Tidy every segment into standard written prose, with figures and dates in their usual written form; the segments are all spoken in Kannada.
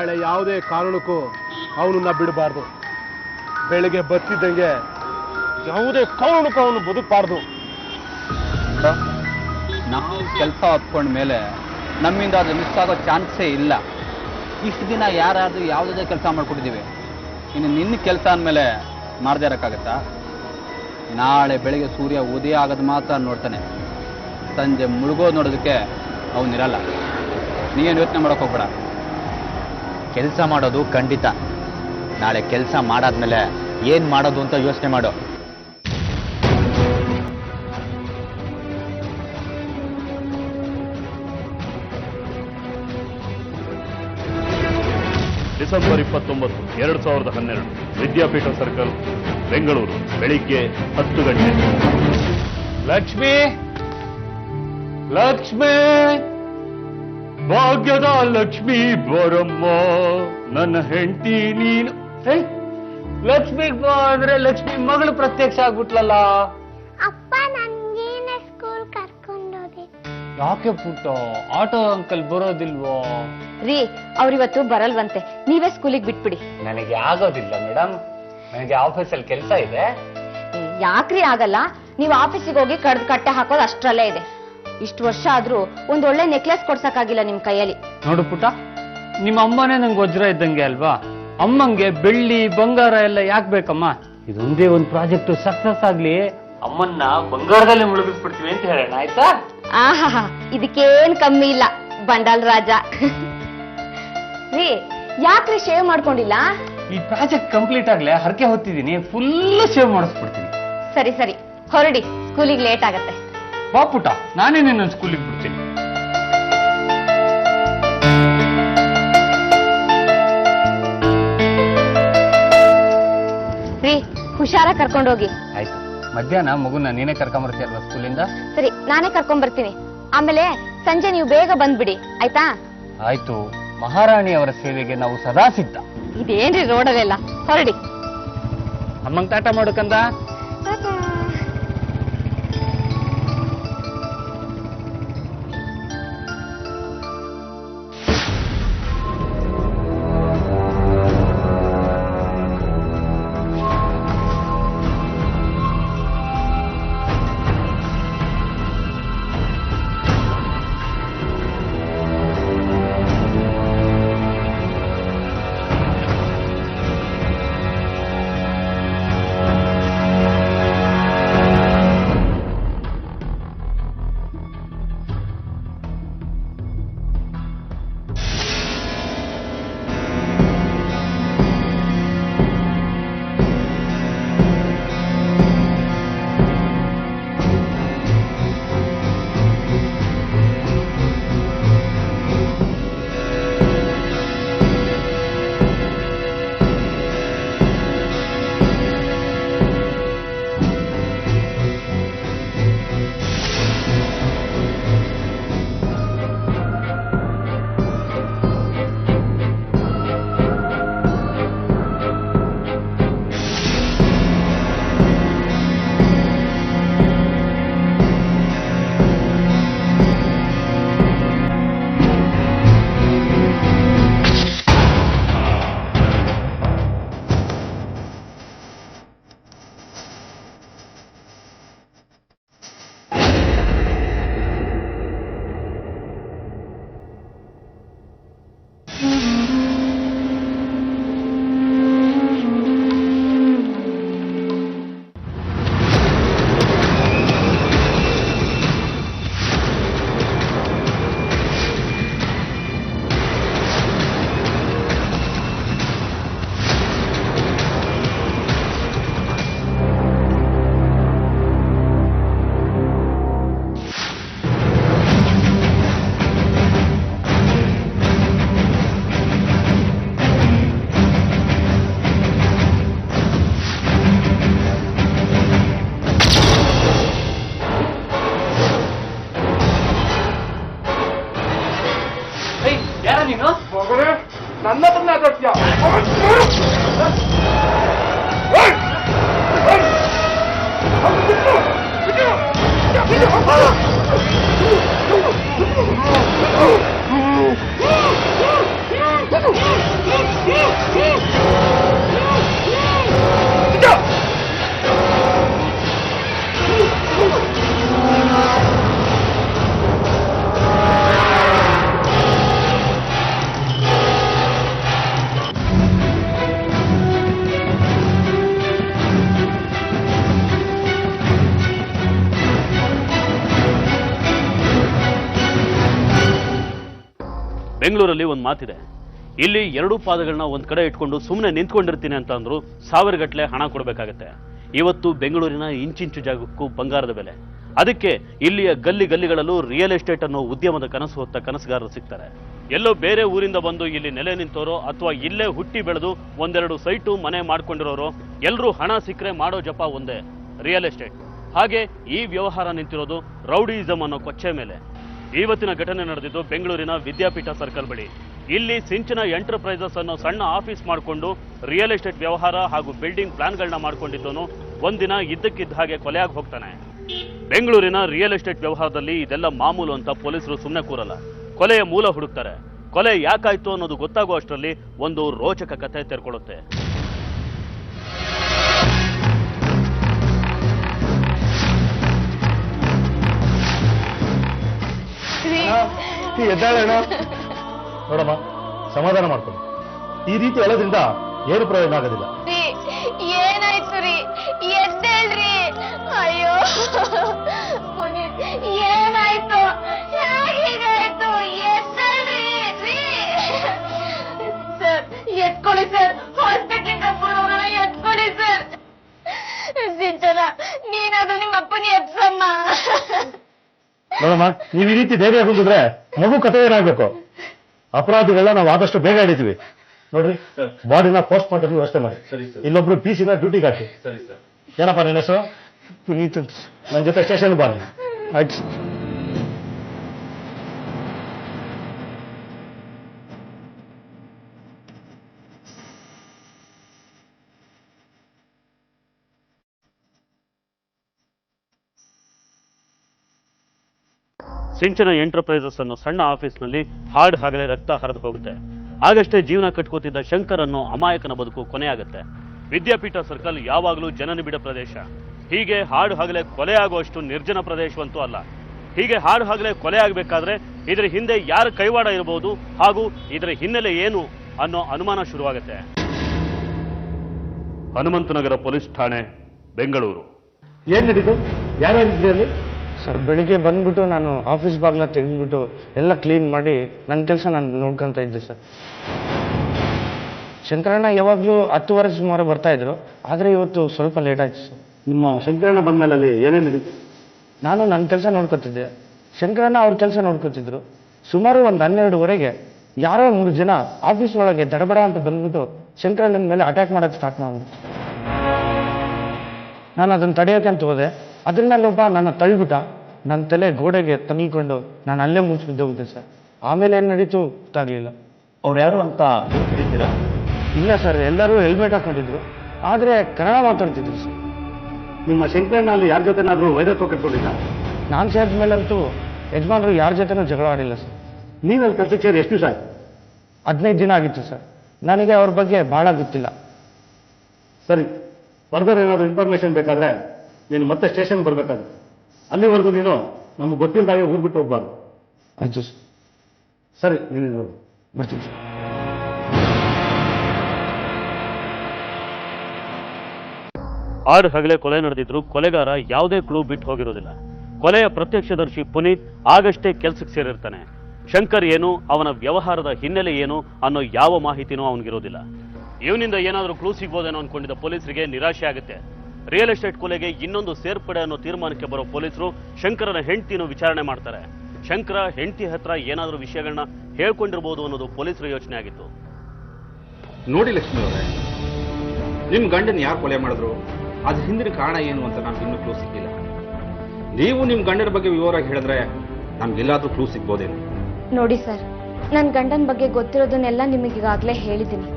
ನಾಳೆ ಯಾವುದೇ ಕಾರಣಕ್ಕೂ ಅವನನ್ನ ಬಿಡಬಾರ್ದು. ಬೆಳಿಗ್ಗೆ ಬತ್ತಿದ್ದಂಗೆ ಯಾವುದೇ ಕಾರಣಕ್ಕೂ ಅವನು ಬದುಕಬಾರ್ದು. ನಾವು ಕೆಲಸ ಹೊತ್ಕೊಂಡ ಮೇಲೆ ನಮ್ಮಿಂದ ಅದು ಮಿಸ್ ಆಗೋ ಚಾನ್ಸೇ ಇಲ್ಲ. ಇಷ್ಟು ದಿನ ಯಾರಾದ್ರೂ ಯಾವುದೇ ಕೆಲಸ ಮಾಡ್ಕೊಟ್ಟಿದ್ದೀವಿ, ಇನ್ನು ನಿನ್ನ ಕೆಲಸ ಅಂದಮೇಲೆ ಮಾಡದೇ ಇರೋಕ್ಕಾಗತ್ತಾ? ನಾಳೆ ಬೆಳಿಗ್ಗೆ ಸೂರ್ಯ ಉದಯ ಆಗೋದು ಮಾತ್ರ ನೋಡ್ತಾನೆ, ಸಂಜೆ ಮುಳುಗೋದು ನೋಡೋದಕ್ಕೆ ಅವನಿರಲ್ಲ. ನೀವೇನು ಯೋಚನೆ ಮಾಡೋಕೆ ಹೋಗ್ಬೇಡ. ಕೆಲಸ ಮಾಡೋದು ಖಂಡಿತ, ನಾಳೆ ಕೆಲಸ ಮಾಡಾದ್ಮೇಲೆ ಏನು ಮಾಡೋದು ಅಂತ ಯೋಚನೆ ಮಾಡು. ಡಿಸೆಂಬರ್ 29, 2012 ವಿದ್ಯಾಪೀಠ ಸರ್ಕಲ್, ಬೆಂಗಳೂರು, ಬೆಳಿಗ್ಗೆ 10 ಗಂಟೆ. ಲಕ್ಷ್ಮಿ, ಲಕ್ಷ್ಮಿ, ಭಾಗ್ಯದ ಲಕ್ಷ್ಮಿ ಬರಮ್ಮ, ನನ್ನ ಹೆಂಡತಿ ನೀನು. ಲಕ್ಷ್ಮಿ ಬಾ ಅಂದ್ರೆ ಲಕ್ಷ್ಮಿ ಮಗಳು ಪ್ರತ್ಯಕ್ಷ ಆಗ್ಬಿಟ್ಲಲ್ಲ. ಅಪ್ಪ ನನ್ಗೇನೆ ಸ್ಕೂಲ್ ಕರ್ಕೊಂಡೋದೆ. ಯಾಕೆ ಪುಟ್ಟ, ಆಟೋ ಅಂಕಲ್ ಬರೋದಿಲ್ವೋ? ರೀ, ಅವ್ರಿವತ್ತು ಬರಲ್ವಂತೆ, ನೀವೇ ಸ್ಕೂಲಿಗೆ ಬಿಟ್ಬಿಡಿ. ನನಗೆ ಆಗೋದಿಲ್ಲ ಮೇಡಮ್, ನನಗೆ ಆಫೀಸಲ್ಲಿ ಕೆಲಸ ಇದೆ. ಯಾಕ್ರಿ ಆಗಲ್ಲ? ನೀವು ಆಫೀಸಿಗೆ ಹೋಗಿ ಕಡ್ದು ಕಟ್ಟೆ ಹಾಕೋದು ಅಷ್ಟ್ರಲ್ಲೇ ಇದೆ. ಇಷ್ಟು ವರ್ಷ ಆದ್ರೂ ಒಂದ್ ಒಳ್ಳೆ ನೆಕ್ಲೆಸ್ ಕೊಡ್ಸಕ್ಕಾಗಿಲ್ಲ ನಿಮ್ ಕೈಯಲ್ಲಿ. ನೋಡು ಪುಟ್ಟ, ನಿಮ್ಮ ಅಮ್ಮನೇ ನಂಗೆ ವಜ್ರ ಇದ್ದಂಗೆ ಅಲ್ವಾ? ಅಮ್ಮಂಗೆ ಬೆಳ್ಳಿ ಬಂಗಾರ ಎಲ್ಲ ಯಾಕೆ ಬೇಕಮ್ಮ? ಇದೊಂದೇ ಒಂದು ಪ್ರಾಜೆಕ್ಟ್ ಸಕ್ಸಸ್ ಆಗ್ಲಿ, ಅಮ್ಮನ್ನ ಬಂಗಾರದಲ್ಲೇ ಮುಳುಗಿಸ್ಬಿಡ್ತೀವಿ ಅಂತ ಹೇಳೋಣ, ಆಯ್ತಾ? ಆಹಾ, ಇದಕ್ಕೇನ್ ಕಮ್ಮಿ ಇಲ್ಲ ಬಂಡಾಲ್ ರಾಜ. ರೀ, ಯಾಕ್ರಿ ಶೇವ್ ಮಾಡ್ಕೊಂಡಿಲ್ಲ? ಈ ಪ್ರಾಜೆಕ್ಟ್ ಕಂಪ್ಲೀಟ್ ಆಗ್ಲೇ ಹರಕೆ ಹೊತ್ತಿದ್ದೀನಿ, ಫುಲ್ ಶೇವ್ ಮಾಡಿಸ್ಬಿಡ್ತೀನಿ. ಸರಿ ಸರಿ, ಹೊರಡಿ, ಸ್ಕೂಲಿಗೆ ಲೇಟ್ ಆಗತ್ತೆ. ಬಾ ಪುಟ್ಟ, ನಾನೇ ನಿನ್ನ ಸ್ಕೂಲಿಗೆ ಬಿಡ್ತೀನಿ. ರೀ, ಹುಷಾರಾಗಿ ಕರ್ಕೊಂಡೋಗಿ. ಆಯ್ತು, ಮಧ್ಯಾಹ್ನ ಮಗುನ ನೀನೇ ಕರ್ಕೊಂಬರ್ತೀಯ ಅಲ್ವಾ ಸ್ಕೂಲಿಂದ? ಸರಿ, ನಾನೇ ಕರ್ಕೊಂಡ್ ಬರ್ತೀನಿ. ಆಮೇಲೆ ಸಂಜೆ ನೀವು ಬೇಗ ಬಂದ್ಬಿಡಿ, ಆಯ್ತಾ? ಆಯ್ತು, ಮಹಾರಾಣಿ ಅವರ ಸೇವೆಗೆ ನಾವು ಸದಾ ಸಿದ್ಧ. ಇದೇನ್ರಿ ರೋಡಲ್ಲೆಲ್ಲ, ಹೊರಡಿ. ಅಮ್ಮಂಗ್ ಟಾಟಾ ಮಾಡೋಕಂದ. ನನ್ನ ಬೆಂಗಳೂರಲ್ಲಿ ಒಂದು ಮಾತಿದೆ, ಇಲ್ಲಿ ಎರಡೂ ಪಾದಗಳನ್ನ ಒಂದ್ ಕಡೆ ಇಟ್ಕೊಂಡು ಸುಮ್ಮನೆ ನಿಂತ್ಕೊಂಡಿರ್ತೀನಿ ಅಂತ ಅಂದ್ರು 1000 ಗಟ್ಟಲೆ ಹಣ ಕೊಡಬೇಕಾಗತ್ತೆ. ಇವತ್ತು ಬೆಂಗಳೂರಿನ ಇಂಚಿಂಚು ಜಾಗಕ್ಕೂ ಬಂಗಾರದ ಬೆಲೆ. ಅದಕ್ಕೆ ಇಲ್ಲಿಯ ಗಲ್ಲಿಗಳಲ್ಲೂ ರಿಯಲ್ ಎಸ್ಟೇಟ್ ಅನ್ನೋ ಉದ್ಯಮದ ಕನಸು ಹೊತ್ತ ಕನಸುಗಾರರು ಸಿಗ್ತಾರೆ. ಎಲ್ಲೋ ಬೇರೆ ಊರಿಂದ ಬಂದು ಇಲ್ಲಿ ನೆಲೆ ನಿಂತೋರೋ ಅಥವಾ ಇಲ್ಲೇ ಹುಟ್ಟಿ ಬೆಳೆದು ಒಂದೆರಡು ಸೈಟು ಮನೆ ಮಾಡ್ಕೊಂಡಿರೋರು ಎಲ್ಲರೂ ಹಣ ಸಿಕ್ಕರೆ ಮಾಡೋ ಜಪ ಒಂದೇ, ರಿಯಲ್ ಎಸ್ಟೇಟ್. ಹಾಗೆ ಈ ವ್ಯವಹಾರ ನಿಂತಿರೋದು ರೌಡಿಯಿಸಂ ಅನ್ನೋ ಕೊಚ್ಚೆ ಮೇಲೆ. ಇವತ್ತಿನ ಘಟನೆ ನಡೆದಿದ್ದು ಬೆಂಗಳೂರಿನ ವಿದ್ಯಾಪೀಠ ಸರ್ಕಲ್ ಬಳಿ. ಇಲ್ಲಿ ಸಿಂಚನ ಎಂಟರ್ಪ್ರೈಸಸ್ ಅನ್ನೋ ಸಣ್ಣ ಆಫೀಸ್ ಮಾಡಿಕೊಂಡು ರಿಯಲ್ ಎಸ್ಟೇಟ್ ವ್ಯವಹಾರ ಹಾಗೂ ಬಿಲ್ಡಿಂಗ್ ಪ್ಲಾನ್ಗಳನ್ನ ಮಾಡ್ಕೊಂಡಿದ್ದವನು ಒಂದಿನ ಇದ್ದಕ್ಕಿದ್ದ ಹಾಗೆ ಕೊಲೆಯಾಗಿ ಹೋಗ್ತಾನೆ. ಬೆಂಗಳೂರಿನ ರಿಯಲ್ ಎಸ್ಟೇಟ್ ವ್ಯವಹಾರದಲ್ಲಿ ಇದೆಲ್ಲ ಮಾಮೂಲು ಅಂತ ಪೊಲೀಸರು ಸುಮ್ಮನೆ ಕೂರಲ್ಲ. ಕೊಲೆಯ ಮೂಲ ಹುಡುಕ್ತಾರೆ. ಕೊಲೆ ಯಾಕಾಯ್ತು ಅನ್ನೋದು ಗೊತ್ತಾಗುವ ಅಷ್ಟರಲ್ಲಿ ಒಂದು ರೋಚಕ ಕಥೆ ತೆರ್ಕೊಳ್ಳುತ್ತೆ. ನೋಡಮ್ಮ, ಸಮಾಧಾನ ಮಾಡ್ಕೊಂಡು ಈ ರೀತಿ ಹೇಳೋದ್ರಿಂದ ಏನು ಪ್ರಯೋಜನ ಆಗೋದಿಲ್ಲ. ಏನಾಯ್ತು ರೀ? ಎದ್ದೇಳ್ರಿ. ಅಯ್ಯೋ ಪುನೀತ್, ಏನಾಯ್ತು? ಹೇಗಾಯ್ತು? ಎದ್ದೇಳ್ರಿ. ಸರ್ ಎತ್ಕೊಳ್ಳಿ ಸರ್, ಹಾಸ್ಪಿಟಲ್ ಕರ್ಕೊಂಡು ಎತ್ಕೊಳ್ಳಿ ಸರ್. ಸಿಂಚನ, ನೀನಾದ್ರೂ ನಿಮ್ಮ ಅಪ್ಪನ ಎಪ್ಸಮ್ಮ. ನೋಡಮ್ಮ, ನೀವು ಈ ರೀತಿ ಧೈರ್ಯ ಹೊಂದಿದ್ರೆ ಮಗು ಕಥೆ ಏನಾಗಬೇಕು? ಅಪರಾಧಿಗಳನ್ನ ನಾವು ಆದಷ್ಟು ಬೇಗ ಹಿಡಿತೀವಿ. ನೋಡ್ರಿ, ಬಾಡಿನ ಪೋಸ್ಟ್ ಮಾರ್ಟಮ್ ವ್ಯವಸ್ಥೆ ಮಾಡಿ. ಇಲ್ಲೊಬ್ರು PC ಡ್ಯೂಟಿಗೆ ಹಾಕಿ. ಏನಪ್ಪ ನಿನ್ನ ಹೆಸರು? ಪುನೀತ್. ನನ್ನ ಜೊತೆ ಸ್ಟೇಷನ್ ಬಾ. ಆಯ್ತು. ಸಿಂಚನ ಎಂಟರ್ಪ್ರೈಸಸ್ ಅನ್ನೋ ಸಣ್ಣ ಆಫೀಸ್ನಲ್ಲಿ ಹಾಗಲೇ ರಕ್ತ ಹರಿದು ಹೋಗುತ್ತೆ. ಆಗಷ್ಟೇ ಜೀವನ ಕಟ್ಕೋತಿದ್ದ ಶಂಕರ್ ಅನ್ನೋ ಅಮಾಯಕನ ಬದುಕು ಕೊನೆಯಾಗುತ್ತೆ. ವಿದ್ಯಾಪೀಠ ಸರ್ಕಲ್ ಯಾವಾಗಲೂ ಜನನಿಬಿಡ ಪ್ರದೇಶ. ಹೀಗೆ ಹಗಲೇ ಕೊಲೆ ಆಗುವಷ್ಟು ನಿರ್ಜನ ಪ್ರದೇಶವಂತೂ ಅಲ್ಲ. ಹೀಗೆ ಹಗಲೇ ಕೊಲೆ ಆಗಬೇಕಾದ್ರೆ ಇದರ ಹಿಂದೆ ಯಾರ ಕೈವಾಡ ಇರಬಹುದು ಹಾಗೂ ಇದರ ಹಿನ್ನೆಲೆ ಏನು ಅನ್ನೋ ಅನುಮಾನ ಶುರುವಾಗುತ್ತೆ. ಹನುಮಂತನಗರ ಪೊಲೀಸ್ ಠಾಣೆ, ಬೆಂಗಳೂರು. ಏನ್ ನಡೀತು? ಯಾರ್ಯಾರಿದ್ರಿ ಅಲ್ಲಿ? ಸರ್, ಬೆಳಿಗ್ಗೆ ಬಂದ್ಬಿಟ್ಟು ನಾನು ಆಫೀಸ್ ಬಾಗ್ಲ ತೆಗೆದ್ಬಿಟ್ಟು ಎಲ್ಲ ಕ್ಲೀನ್ ಮಾಡಿ ನನ್ನ ಕೆಲಸ ನಾನು ನೋಡ್ಕೊಂತ ಇದ್ದೆ ಸರ್. ಶಂಕರಣ್ಣ ಯಾವಾಗಲೂ 10:15 ಸುಮಾರು ಬರ್ತಾ ಇದ್ರು, ಆದರೆ ಇವತ್ತು ಸ್ವಲ್ಪ ಲೇಟ್ ಆಯ್ತು ಸರ್. ನಿಮ್ಮ ಶಂಕರಣ್ಣ ಬಂದ್ಮೇಲೆ ಅಲ್ಲಿ ಏನೇನು ನಡೀತು? ನಾನು ನನ್ನ ಕೆಲಸ ನೋಡ್ಕೊತಿದ್ದೆ, ಶಂಕರಣ್ಣ ಅವ್ರ ಕೆಲಸ ನೋಡ್ಕೊತಿದ್ರು. ಸುಮಾರು ಒಂದು 12:30ಗೆ ಯಾರೋ 3 ಜನ ಆಫೀಸ್ ಒಳಗೆ ದಡಬಡ ಅಂತ ಬಂದ್ಬಿಟ್ಟು ಶಂಕರಣ್ಣನ ಮೇಲೆ ಅಟ್ಯಾಕ್ ಮಾಡೋಕ್ಕೆ ಸ್ಟಾರ್ಟ್ ಮಾಡಿದ್ರು. ನಾನು ಅದನ್ನು ತಡೆಯೋಕೆ ಅಂತ ಹೋದೆ. ಅದರಿಂದ ಒಬ್ಬ ನನ್ನ ತಳ್ಳಿಬಿಟ್ಟ. ನನ್ನ ತಲೆ ಗೋಡೆಗೆ ತನ್ನಿಕೊಂಡು ನಾನು ಅಲ್ಲೇ ಮುಚ್ಚಿಬಿದ್ದೋಗುತ್ತೆ ಸರ್. ಆಮೇಲೆ ಏನು ನಡೀತು ಗೊತ್ತಾಗಲಿಲ್ಲ. ಅವ್ರು ಯಾರು ಅಂತ ಹೇಳ್ತೀರಾ? ಇಲ್ಲ ಸರ್, ಎಲ್ಲರೂ ಹೆಲ್ಮೆಟ್ ಹಾಕೊಂಡಿದ್ರು, ಆದರೆ ಕನ್ನಡ ಮಾತಾಡ್ತಿದ್ರು ಸರ್. ನಿಮ್ಮ ಶಂಕರಣ್ಣ ಅಲ್ಲಿ ಯಾರ ಜೊತೆನಾದ್ರೂ ವೈರತ್ವ ಕಟ್ಕೊಂಡಿದ್ದ? ನಾನು ಸೇರಿದ ಮೇಲಂತೂ ಯಜಮಾನರು ಯಾರ ಜೊತೆನೂ ಜಗಳ ಆಡಿಲ್ಲ ಸರ್. ನೀನಲ್ಲಿ ಕೆಲಸಕ್ಕೆ ಸೇರಿ ಎಷ್ಟು ದಿವಸ ಆಯ್ತು? 15 ದಿನ ಆಗಿತ್ತು ಸರ್. ನನಗೆ ಅವ್ರ ಬಗ್ಗೆ ಭಾಳ ಗೊತ್ತಿಲ್ಲ. ಸರಿ, ಫರ್ದರ್ ಏನಾದ್ರು ಇನ್ಫಾರ್ಮೇಶನ್ ಬೇಕಾದ್ರೆ ನೀನು ಮತ್ತೆ ಸ್ಟೇಷನ್ಗೆ ಬರ್ಬೇಕಾಗುತ್ತೆ. ಅಲ್ಲಿವರೆಗೂ ನೀನು ನಮ್ಗೆ ಗೊತ್ತಿಲ್ಲದಾಗೆ ಊರು ಬಿಟ್ಟು ಹೋಗ್ಬಾರ್ದು. ಆಯ್ತು ಸರ್. ಸರಿ, ನೀನು ಬರ್ತೀನಿ ಸರ್. ಹಗಲೇ ಕೊಲೆ ನಡೆದಿದ್ರು ಕೊಲೆಗಾರ ಯಾವುದೇ ಕ್ಲೂ ಬಿಟ್ಟು ಹೋಗಿರೋದಿಲ್ಲ. ಕೊಲೆಯ ಪ್ರತ್ಯಕ್ಷದರ್ಶಿ ಪುನೀತ್ ಆಗಷ್ಟೇ ಕೆಲ್ಸಕ್ಕೆ ಸೇರಿರ್ತಾನೆ. ಶಂಕರ್ ಏನು, ಅವನ ವ್ಯವಹಾರದ ಹಿನ್ನೆಲೆ ಏನು ಅನ್ನೋ ಯಾವ ಮಾಹಿತಿನೂ ಅವನಿಗಿರೋದಿಲ್ಲ. ಇವನಿಂದ ಏನಾದರೂ ಕ್ಲೂ ಸಿಗ್ಬೋದೇನೋ ಅನ್ಕೊಂಡಿದ್ದ ಪೊಲೀಸರಿಗೆ ನಿರಾಶೆ ಆಗುತ್ತೆ. ರಿಯಲ್ ಎಸ್ಟೇಟ್ ಕೊಲೆಗೆ ಇನ್ನೊಂದು ಸೇರ್ಪಡೆ ಅನ್ನೋ ತೀರ್ಮಾನಕ್ಕೆ ಬರೋ ಪೊಲೀಸರು ಶಂಕರನ ಹೆಂಡತಿಯನ್ನು ವಿಚಾರಣೆ ಮಾಡ್ತಾರೆ. ಶಂಕರ ಹೆಂಡತಿ ಹತ್ರ ಏನಾದರೂ ವಿಷಯಗಳನ್ನ ಹೇಳ್ಕೊಂಡಿರ್ಬೋದು ಅನ್ನೋದು ಪೊಲೀಸರ ಯೋಚನೆ ಆಗಿತ್ತು. ನೋಡಿ ಲಕ್ಷ್ಮಿ ಅವರೇ, ನಿಮ್ಮ ಗಂಡನ ಯಾರು ಕೊಲೆ ಮಾಡಿದ್ರು, ಅದ್ರ ಹಿಂದಿನ ಕಾರಣ ಏನು ಅಂತ ನಮ್ಗೆ ಇನ್ನೂ ಕ್ಲೂ ಸಿಕ್ಕಿಲ್ಲ. ನೀವು ನಿಮ್ಮ ಗಂಡನ ಬಗ್ಗೆ ವಿವರವಾಗಿ ಹೇಳಿದ್ರೆ ನಮ್ಗೆಲ್ಲಾದ್ರೂ ಕ್ಲೂ ಸಿಗ್ಬೋದೇನು? ನೋಡಿ ಸರ್, ನನ್ನ ಗಂಡನ ಬಗ್ಗೆ ಗೊತ್ತಿರೋದನ್ನೆಲ್ಲ ನಿಮಗೀಗಾಗಲೇ ಹೇಳಿದ್ದೀನಿ.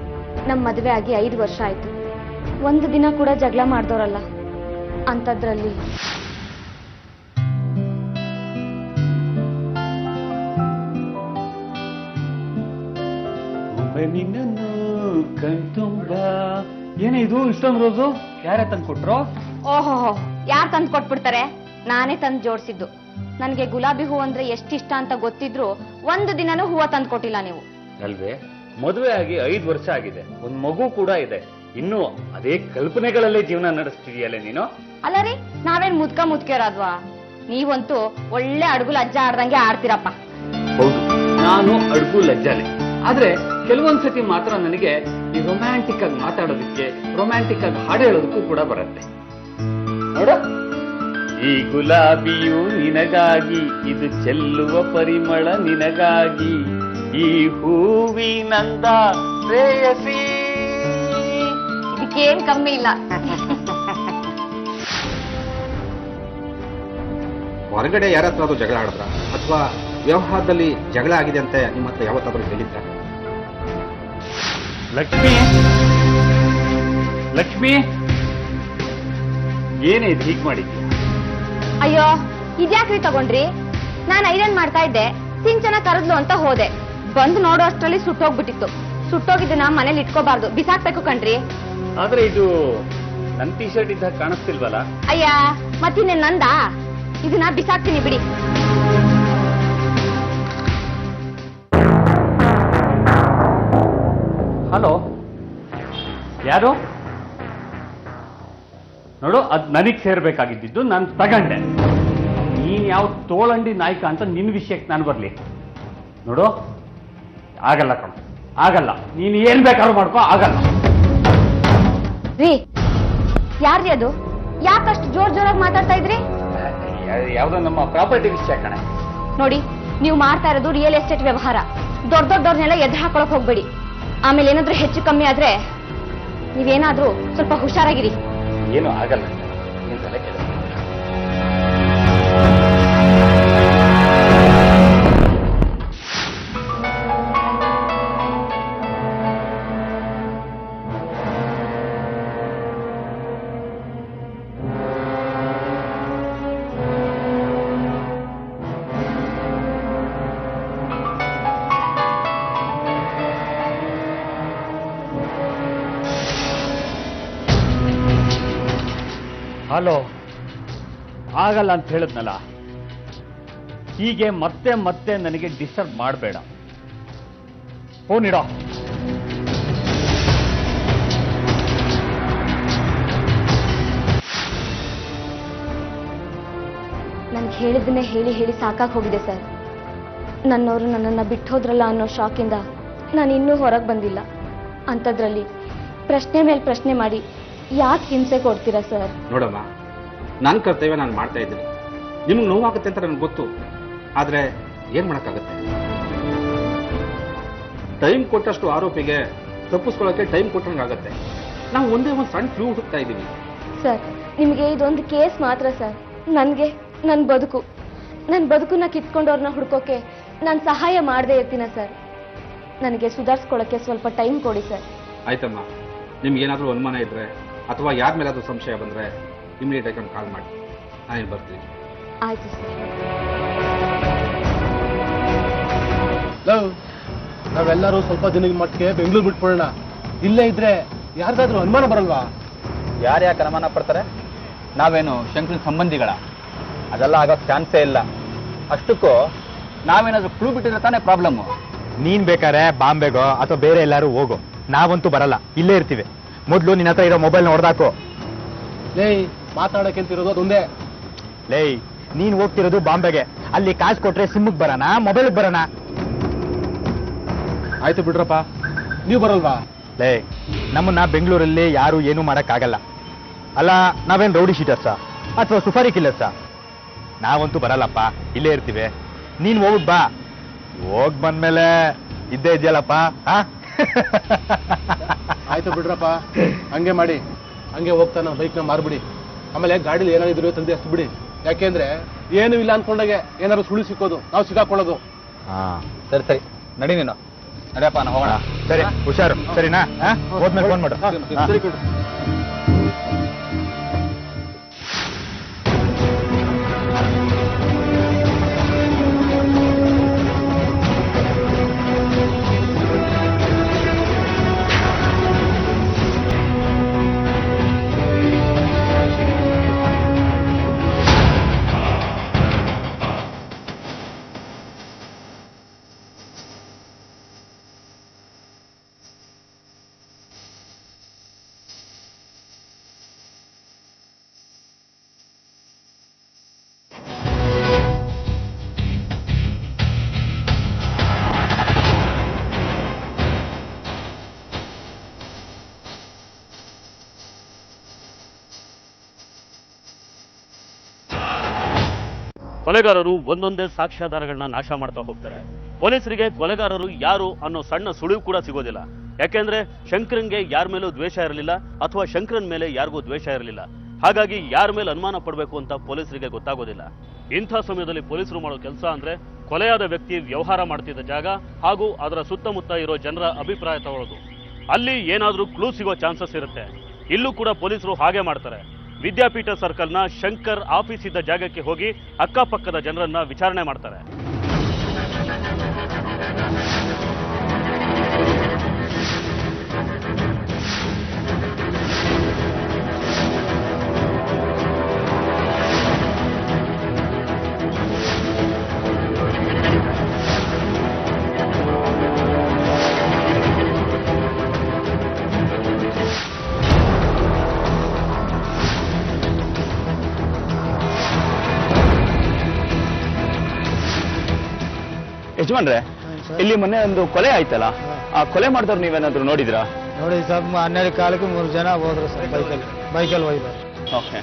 ನಮ್ಮ ಮದುವೆ ಆಗಿ 5 ವರ್ಷ ಆಯ್ತು. ಒಂದು ದಿನ ಕೂಡ ಜಗಳ ಮಾಡ್ದವ್ರಲ್ಲ. ಅಂಥದ್ರಲ್ಲಿ ಏನೇ ಇದು ಇಷ್ಟೊಂದು ರೋಸು? ಯಾರೇ ತಂದು ಕೊಟ್ರು? ಓಹೋ, ಯಾರು ತಂದು ಕೊಟ್ಬಿಡ್ತಾರೆ? ನಾನೇ ತಂದು ಜೋಡಿಸಿದ್ದು. ನನಗೆ ಗುಲಾಬಿ ಹೂ ಅಂದ್ರೆ ಎಷ್ಟಿಷ್ಟ ಅಂತ ಗೊತ್ತಿದ್ರು ಒಂದು ದಿನನೂ ಹೂವ ತಂದು ಕೊಟ್ಟಿಲ್ಲ ನೀವು. ಅಲ್ವೇ, ಮದುವೆ ಆಗಿ 5 ವರ್ಷ ಆಗಿದೆ, ಒಂದು ಮಗು ಕೂಡ ಇದೆ. ಇನ್ನು ಅದೇ ಕಲ್ಪನೆಗಳಲ್ಲೇ ಜೀವನ ನಡೆಸ್ತಿದೀಯಲ್ಲ ನೀನು. ಅಲ್ಲ ರೀ, ನಾವೇನ್ ಮುದ್ಕೆರಾದ್ವಾ? ನೀವಂತೂ ಒಳ್ಳೆ ಅಡುಗುಲ್ ಅಜ್ಜ ಆಡ್ದಂಗೆ ಆಡ್ತೀರಪ್ಪ. ಹೌದು, ನಾನು ಅಡ್ಗೂ ಲಜ್ಜಾಲೆ. ಆದ್ರೆ ಕೆಲವೊಂದ್ಸತಿ ಮಾತ್ರ ನನಗೆ ಈ ರೊಮ್ಯಾಂಟಿಕ್ ಆಗಿ ಮಾತಾಡೋದಕ್ಕೆ, ರೊಮ್ಯಾಂಟಿಕ್ ಆಗಿ ಹಾಡು ಹೇಳೋದಕ್ಕೂ ಕೂಡ ಬರುತ್ತೆ. ನೋಡ, ಈ ಗುಲಾಬಿಯು ನಿನಗಾಗಿ, ಇದು ಚೆಲ್ಲುವ ಪರಿಮಳ ನಿನಗಾಗಿ, ಈ ಹೂವಿನಂದ ಪ್ರೇಯಸಿ. ಇದಕ್ಕೇನ್ ಕಮ್ಮಿ ಇಲ್ಲ. ಹೊರಗಡೆ ಯಾರ ಹತ್ರ ಅದು ಜಗಳ ಆಡಿದ್ರ ಅಥವಾ ವ್ಯವಹಾರದಲ್ಲಿ ಜಗಳ ಆಗಿದೆ ಅಂತ ನಿಮ್ಮ ಹತ್ರ ಯಾವತ್ತಾದ್ರೂ ಹೇಳಿದ್ರ? ಲಕ್ಷ್ಮಿ, ಲಕ್ಷ್ಮಿ, ಏನೇ ಇದು ಹೀಗ್ ಮಾಡಿದ್ಯಾ? ಅಯ್ಯೋ, ಇದ್ಯಾಕ್ರಿ ತಗೊಂಡ್ರಿ? ನಾನು ಐರನ್ ಮಾಡ್ತಾ ಇದ್ದೆ, ಸಿಂಚನ ಕರೆದ್ಲು ಅಂತ ಹೋದೆ. ಬಂದು ನೋಡೋ ಅಷ್ಟರಲ್ಲಿ ಸುಟ್ಟೋಗ್ಬಿಟ್ಟಿತ್ತು. ಸುಟ್ಟೋಗಿದ್ದನ್ನ ಮನೇಲಿ ಇಟ್ಕೋಬಾರ್ದು, ಬಿಸಾಕ್ಬೇಕು ಕಣ್ರಿ. ಆದ್ರೆ ಇದು ನನ್ ಟಿ ಶರ್ಟ್ ಇದ್ದಾಗ ಕಾಣಿಸ್ತಿಲ್ವಲ್ಲ? ಅಯ್ಯ, ಮತ್ತಿನ್ನೆ ನಂದ? ಇದನ್ನ ಬಿಸಾಕ್ತೀನಿ ಬಿಡಿ. ಹಲೋ, ಯಾರು? ನೋಡು, ಅದ್ ನನಗ್ ಸೇರ್ಬೇಕಾಗಿದ್ದು ನಾನು ತಗಂಡೆ. ನೀನ್ ಯಾವ ತೋಳಂಡಿ ನಾಯಕ ಅಂತ ನಿನ್ ವಿಷಯಕ್ಕೆ ನಾನು ಬರ್ಲಿ? ನೋಡು, ಆಗಲ್ಲ ಕಣ, ಆಗಲ್ಲ. ನೀನ್ ಏನ್ ಬೇಕಾದ್ರೂ ಮಾಡ್ಕೋ, ಆಗಲ್ಲ. ರೀ, ಯಾರ್ರಿ ಅದು? ಯಾಕಷ್ಟು ಜೋರಾಗಿ ಮಾತಾಡ್ತಾ ಇದ್ರಿ? ಯಾವ್ದೋ ನಮ್ಮ ಪ್ರಾಪರ್ಟಿ ವಿಷಯ ಕಣೆ. ನೋಡಿ, ನೀವು ಮಾಡ್ತಾ ಇರೋದು ರಿಯಲ್ ಎಸ್ಟೇಟ್ ವ್ಯವಹಾರ. ದೊಡ್ಡ ದೊಡ್ಡವ್ರನ್ನೆಲ್ಲ ಎದುರು ಹಾಕೊಳಕ್ ಹೋಗ್ಬೇಡಿ. ಆಮೇಲೆ ಏನಾದ್ರೂ ಹೆಚ್ಚು ಕಮ್ಮಿ ಆದ್ರೆ ನೀವೇನಾದ್ರೂ ಸ್ವಲ್ಪ ಹುಷಾರಾಗಿರಿ. ಏನು ಆಗಲ್ಲ, ನೀನ್ ತಲೆ ಕೆಡಿಸ್ಬೇಡ. ಹಲೋ, ಆಗಲ್ಲ ಅಂತ ಹೇಳಿದ್ನಲ್ಲ. ಹೀಗೆ ಮತ್ತೆ ಮತ್ತೆ ನನಗೆ ಡಿಸ್ಟರ್ಬ್ ಮಾಡಬೇಡ. ಫೋನ್ ಇಡೋ. ನನ್ಗೆ ಹೇಳಿದ್ದನ್ನೇ ಹೇಳಿ ಹೇಳಿ ಸಾಕಾಗಿ ಹೋಗಿದೆ ಸರ್. ನನ್ನವರು ನನ್ನನ್ನು ಬಿಟ್ಟೋದ್ರಲ್ಲ ಅನ್ನೋ ಶಾಕಿಂದ ನಾನು ಇನ್ನೂ ಹೊರಗೆ ಬಂದಿಲ್ಲ. ಅಂಥದ್ರಲ್ಲಿ ಪ್ರಶ್ನೆ ಮೇಲೆ ಪ್ರಶ್ನೆ ಮಾಡಿ ಯಾಕೆ ಹಿಂಸೆ ಕೊಡ್ತೀರಾ ಸರ್? ನೋಡಮ್ಮ, ನನ್ನ ಕರ್ತವ್ಯ ನಾನು ಮಾಡ್ತಾ ಇದ್ದೀನಿ. ನಿಮ್ಗೆ ನೋವಾಗುತ್ತೆ ಅಂತ ನನಗೆ ಗೊತ್ತು. ಆದ್ರೆ ಏನ್ ಮಾಡಕ್ಕಾಗತ್ತೆ? ಟೈಮ್ ಕೊಟ್ಟಷ್ಟು ಆರೋಪಿಗೆ ತಪ್ಪಿಸ್ಕೊಳ್ಳೋಕೆ ಟೈಮ್ ಕೊಟ್ಟಂಗಾಗತ್ತೆ. ನಾವು ಒಂದೇ ಒಂದು ಸಣ್ಣ ಕ್ಲೂ ಹುಡುಕ್ತಾ ಇದ್ದೀವಿ. ಸರ್, ನಿಮಗೆ ಇದೊಂದು ಕೇಸ್ ಮಾತ್ರ ಸರ್. ನನಗೆ ನನ್ನ ಬದುಕನ್ನ ಕಿತ್ಕೊಂಡವ್ರನ್ನ ಹುಡ್ಕೋಕೆ ನಾನು ಸಹಾಯ ಮಾಡದೇ ಇರ್ತೀನ ಸರ್. ನನಗೆ ಸುಧಾರಿಸ್ಕೊಳ್ಳೋಕೆ ಸ್ವಲ್ಪ ಟೈಮ್ ಕೊಡಿ ಸರ್. ಆಯ್ತಮ್ಮ, ನಿಮ್ಗೇನಾದ್ರೂ ಅನುಮಾನ ಇದ್ರೆ ಅಥವಾ ಯಾರ ಮೇಲಾದ್ರೂ ಸಂಶಯ ಬಂದ್ರೆ ಇಮಿಡಿಯೇಟ್ ಆಗಿ ಕಾಲ್ ಮಾಡಿ, ನಾನೇನು ಬರ್ತೀನಿ. ಆಯ್ತು ಸರ್. ನಾವೆಲ್ಲರೂ ಸ್ವಲ್ಪ ದಿನದ ಮಟ್ಟಿಗೆ ಬೆಂಗಳೂರು ಬಿಟ್ಬಿಡೋಣ. ಇಲ್ಲೇ ಇದ್ರೆ ಯಾರಿಗಾದ್ರೂ ಅನುಮಾನ ಬರಲ್ವಾ? ಯಾರ್ಯಾಕೆ ಅನುಮಾನ ಪಡ್ತಾರೆ? ನಾವೇನು ಶಂಕರನ ಸಂಬಂಧಿಗಳ? ಅದೆಲ್ಲ ಆಗೋಕ್ಕೆ ಚಾನ್ಸೇ ಇಲ್ಲ. ಅಷ್ಟಕ್ಕೂ ನಾವೇನಾದ್ರೂ ಕ್ಲೂ ಬಿಟ್ಟಿದ್ರೆ ತಾನೇ ಪ್ರಾಬ್ಲಮ್ಮು. ನೀನ್ ಬೇಕಾರೆ ಬಾಂಬೆಗೋ ಅಥವಾ ಬೇರೆ ಎಲ್ಲಾರು ಹೋಗೋ, ನಾವಂತೂ ಬರಲ್ಲ, ಇಲ್ಲೇ ಇರ್ತೀವಿ. ಮೊದ್ಲು ನಿನ್ನ ಹತ್ರ ಇರೋ ಮೊಬೈಲ್ನ ಹೊಡೆದಾಕು. ಲೇ, ಮಾತಾಡಕ್ಕೆಂತಿರೋದು ಅದೊಂದೇ. ಲೇ, ನೀನ್ ಹೋಗ್ತಿರೋದು ಬಾಂಬೆಗೆ. ಅಲ್ಲಿ ಕಾಸು ಕೊಟ್ರೆ ಸಿಮ್ಗೆ ಬರೋಣ, ಮೊಬೈಲ್ಗೆ ಬರೋಣ. ಆಯ್ತು ಬಿಡ್ರಪ್ಪ, ನೀವು ಬರಲ್ವಾ? ಲೇ, ನಮ್ಮನ್ನ ಬೆಂಗಳೂರಲ್ಲಿ ಯಾರು ಏನು ಮಾಡಕ್ಕಾಗಲ್ಲ. ಅಲ್ಲ, ನಾವೇನ್ ರೌಡಿ ಶೀಟರ್ಸ ಅಥವಾ ಸುಫಾರಿ ಕಿಲ್ಲರ್ಸ? ನಾವಂತೂ ಬರಲ್ಲಪ್ಪ, ಇಲ್ಲೇ ಇರ್ತೀವಿ. ನೀನ್ ಹೋಗ್ಬಿಟ್ ಬಾ. ಹೋಗ್ ಬಂದ್ಮೇಲೆ ಇದ್ದೇ ಇದೆಯಲ್ಲಪ್ಪ. ಆಯ್ತು ಬಿಡ್ರಪ್ಪ, ಹಂಗೆ ಮಾಡಿ. ಹಂಗೆ ಹೋಗ್ತಾನ ಬೈಕ್ನ ಮಾರ್ಬಿಡಿ. ಆಮೇಲೆ ಗಾಡಿಲಿ ಏನಾದ್ರು ತಂದೆ ಅಷ್ಟು ಬಿಡಿ. ಯಾಕೆಂದ್ರೆ ಏನು ಇಲ್ಲ ಅನ್ಕೊಂಡಾಗೆ ಏನಾದ್ರು ಸುಳಿ ಸಿಕ್ಕೋದು, ನಾವು ಸಿಗಾಕೊಳ್ಳೋದು. ಸರಿ ಸರಿ, ನಡಿ ನೀನು. ನಡಿಯಪ್ಪ, ನಾವು ಹೋಗೋಣ. ಸರಿ, ಹುಷಾರು. ಸರಿನಾ? ಹೋದ್ಮೇಲೆ ಫೋನ್ ಮಾಡು. ಸರಿ ಕೊಡು. ಕೊಲೆಗಾರರು ಒಂದೊಂದೇ ಸಾಕ್ಷ್ಯಾಧಾರಗಳನ್ನ ನಾಶ ಮಾಡ್ತಾ ಹೋಗ್ತಾರೆ. ಪೊಲೀಸರಿಗೆ ಕೊಲೆಗಾರರು ಯಾರು ಅನ್ನೋ ಸಣ್ಣ ಸುಳಿವು ಕೂಡ ಸಿಗೋದಿಲ್ಲ. ಯಾಕೆಂದ್ರೆ ಶಂಕರನ್ಗೆ ಯಾರ ಮೇಲೂ ದ್ವೇಷ ಇರಲಿಲ್ಲ ಅಥವಾ ಶಂಕರನ್ ಮೇಲೆ ಯಾರಿಗೂ ದ್ವೇಷ ಇರಲಿಲ್ಲ. ಹಾಗಾಗಿ ಯಾರ ಮೇಲೆ ಅನುಮಾನ ಪಡಬೇಕು ಅಂತ ಪೊಲೀಸರಿಗೆ ಗೊತ್ತಾಗೋದಿಲ್ಲ. ಇಂಥ ಸಮಯದಲ್ಲಿ ಪೊಲೀಸರು ಮಾಡೋ ಕೆಲಸ ಅಂದ್ರೆ ಕೊಲೆಯಾದ ವ್ಯಕ್ತಿ ವ್ಯವಹಾರ ಮಾಡ್ತಿದ್ದ ಜಾಗ ಹಾಗೂ ಅದರ ಸುತ್ತಮುತ್ತ ಇರೋ ಜನರ ಅಭಿಪ್ರಾಯ ತಗೊಳ್ಳೋದು. ಅಲ್ಲಿ ಏನಾದ್ರೂ ಕ್ಲೂ ಸಿಗೋ ಚಾನ್ಸಸ್ ಇರುತ್ತೆ. ಇಲ್ಲೂ ಕೂಡ ಪೊಲೀಸರು ಹಾಗೆ ಮಾಡ್ತಾರೆ. ವಿದ್ಯಾಪೀಠ ಸರ್ಕಲ್ನ ಶಂಕರ್ ಆಫೀಸ್ ಇದ್ದ ಜಾಗಕ್ಕೆ ಹೋಗಿ ಅಕ್ಕಪಕ್ಕದ ಜನರನ್ನ ವಿಚಾರಣೆ ಮಾಡ್ತಾರೆ. ಯಜಮಾನ್ರೆ, ಇಲ್ಲಿ ಮೊನ್ನೆ ಒಂದು ಕೊಲೆ ಆಯ್ತಲ್ಲ, ಆ ಕೊಲೆ ಮಾಡಿದವ್ರು ನೀವೇನಾದ್ರು ನೋಡಿದ್ರಾ? ನೋಡಿ ಸರ್, 12 ಕಾಲಕ್ಕೆ 3 ಜನ ಹೋದ್ರು ಸರ್, ಬೈಕಲ್ಲಿ ಹೋಯ್ತು. ಓಕೆ.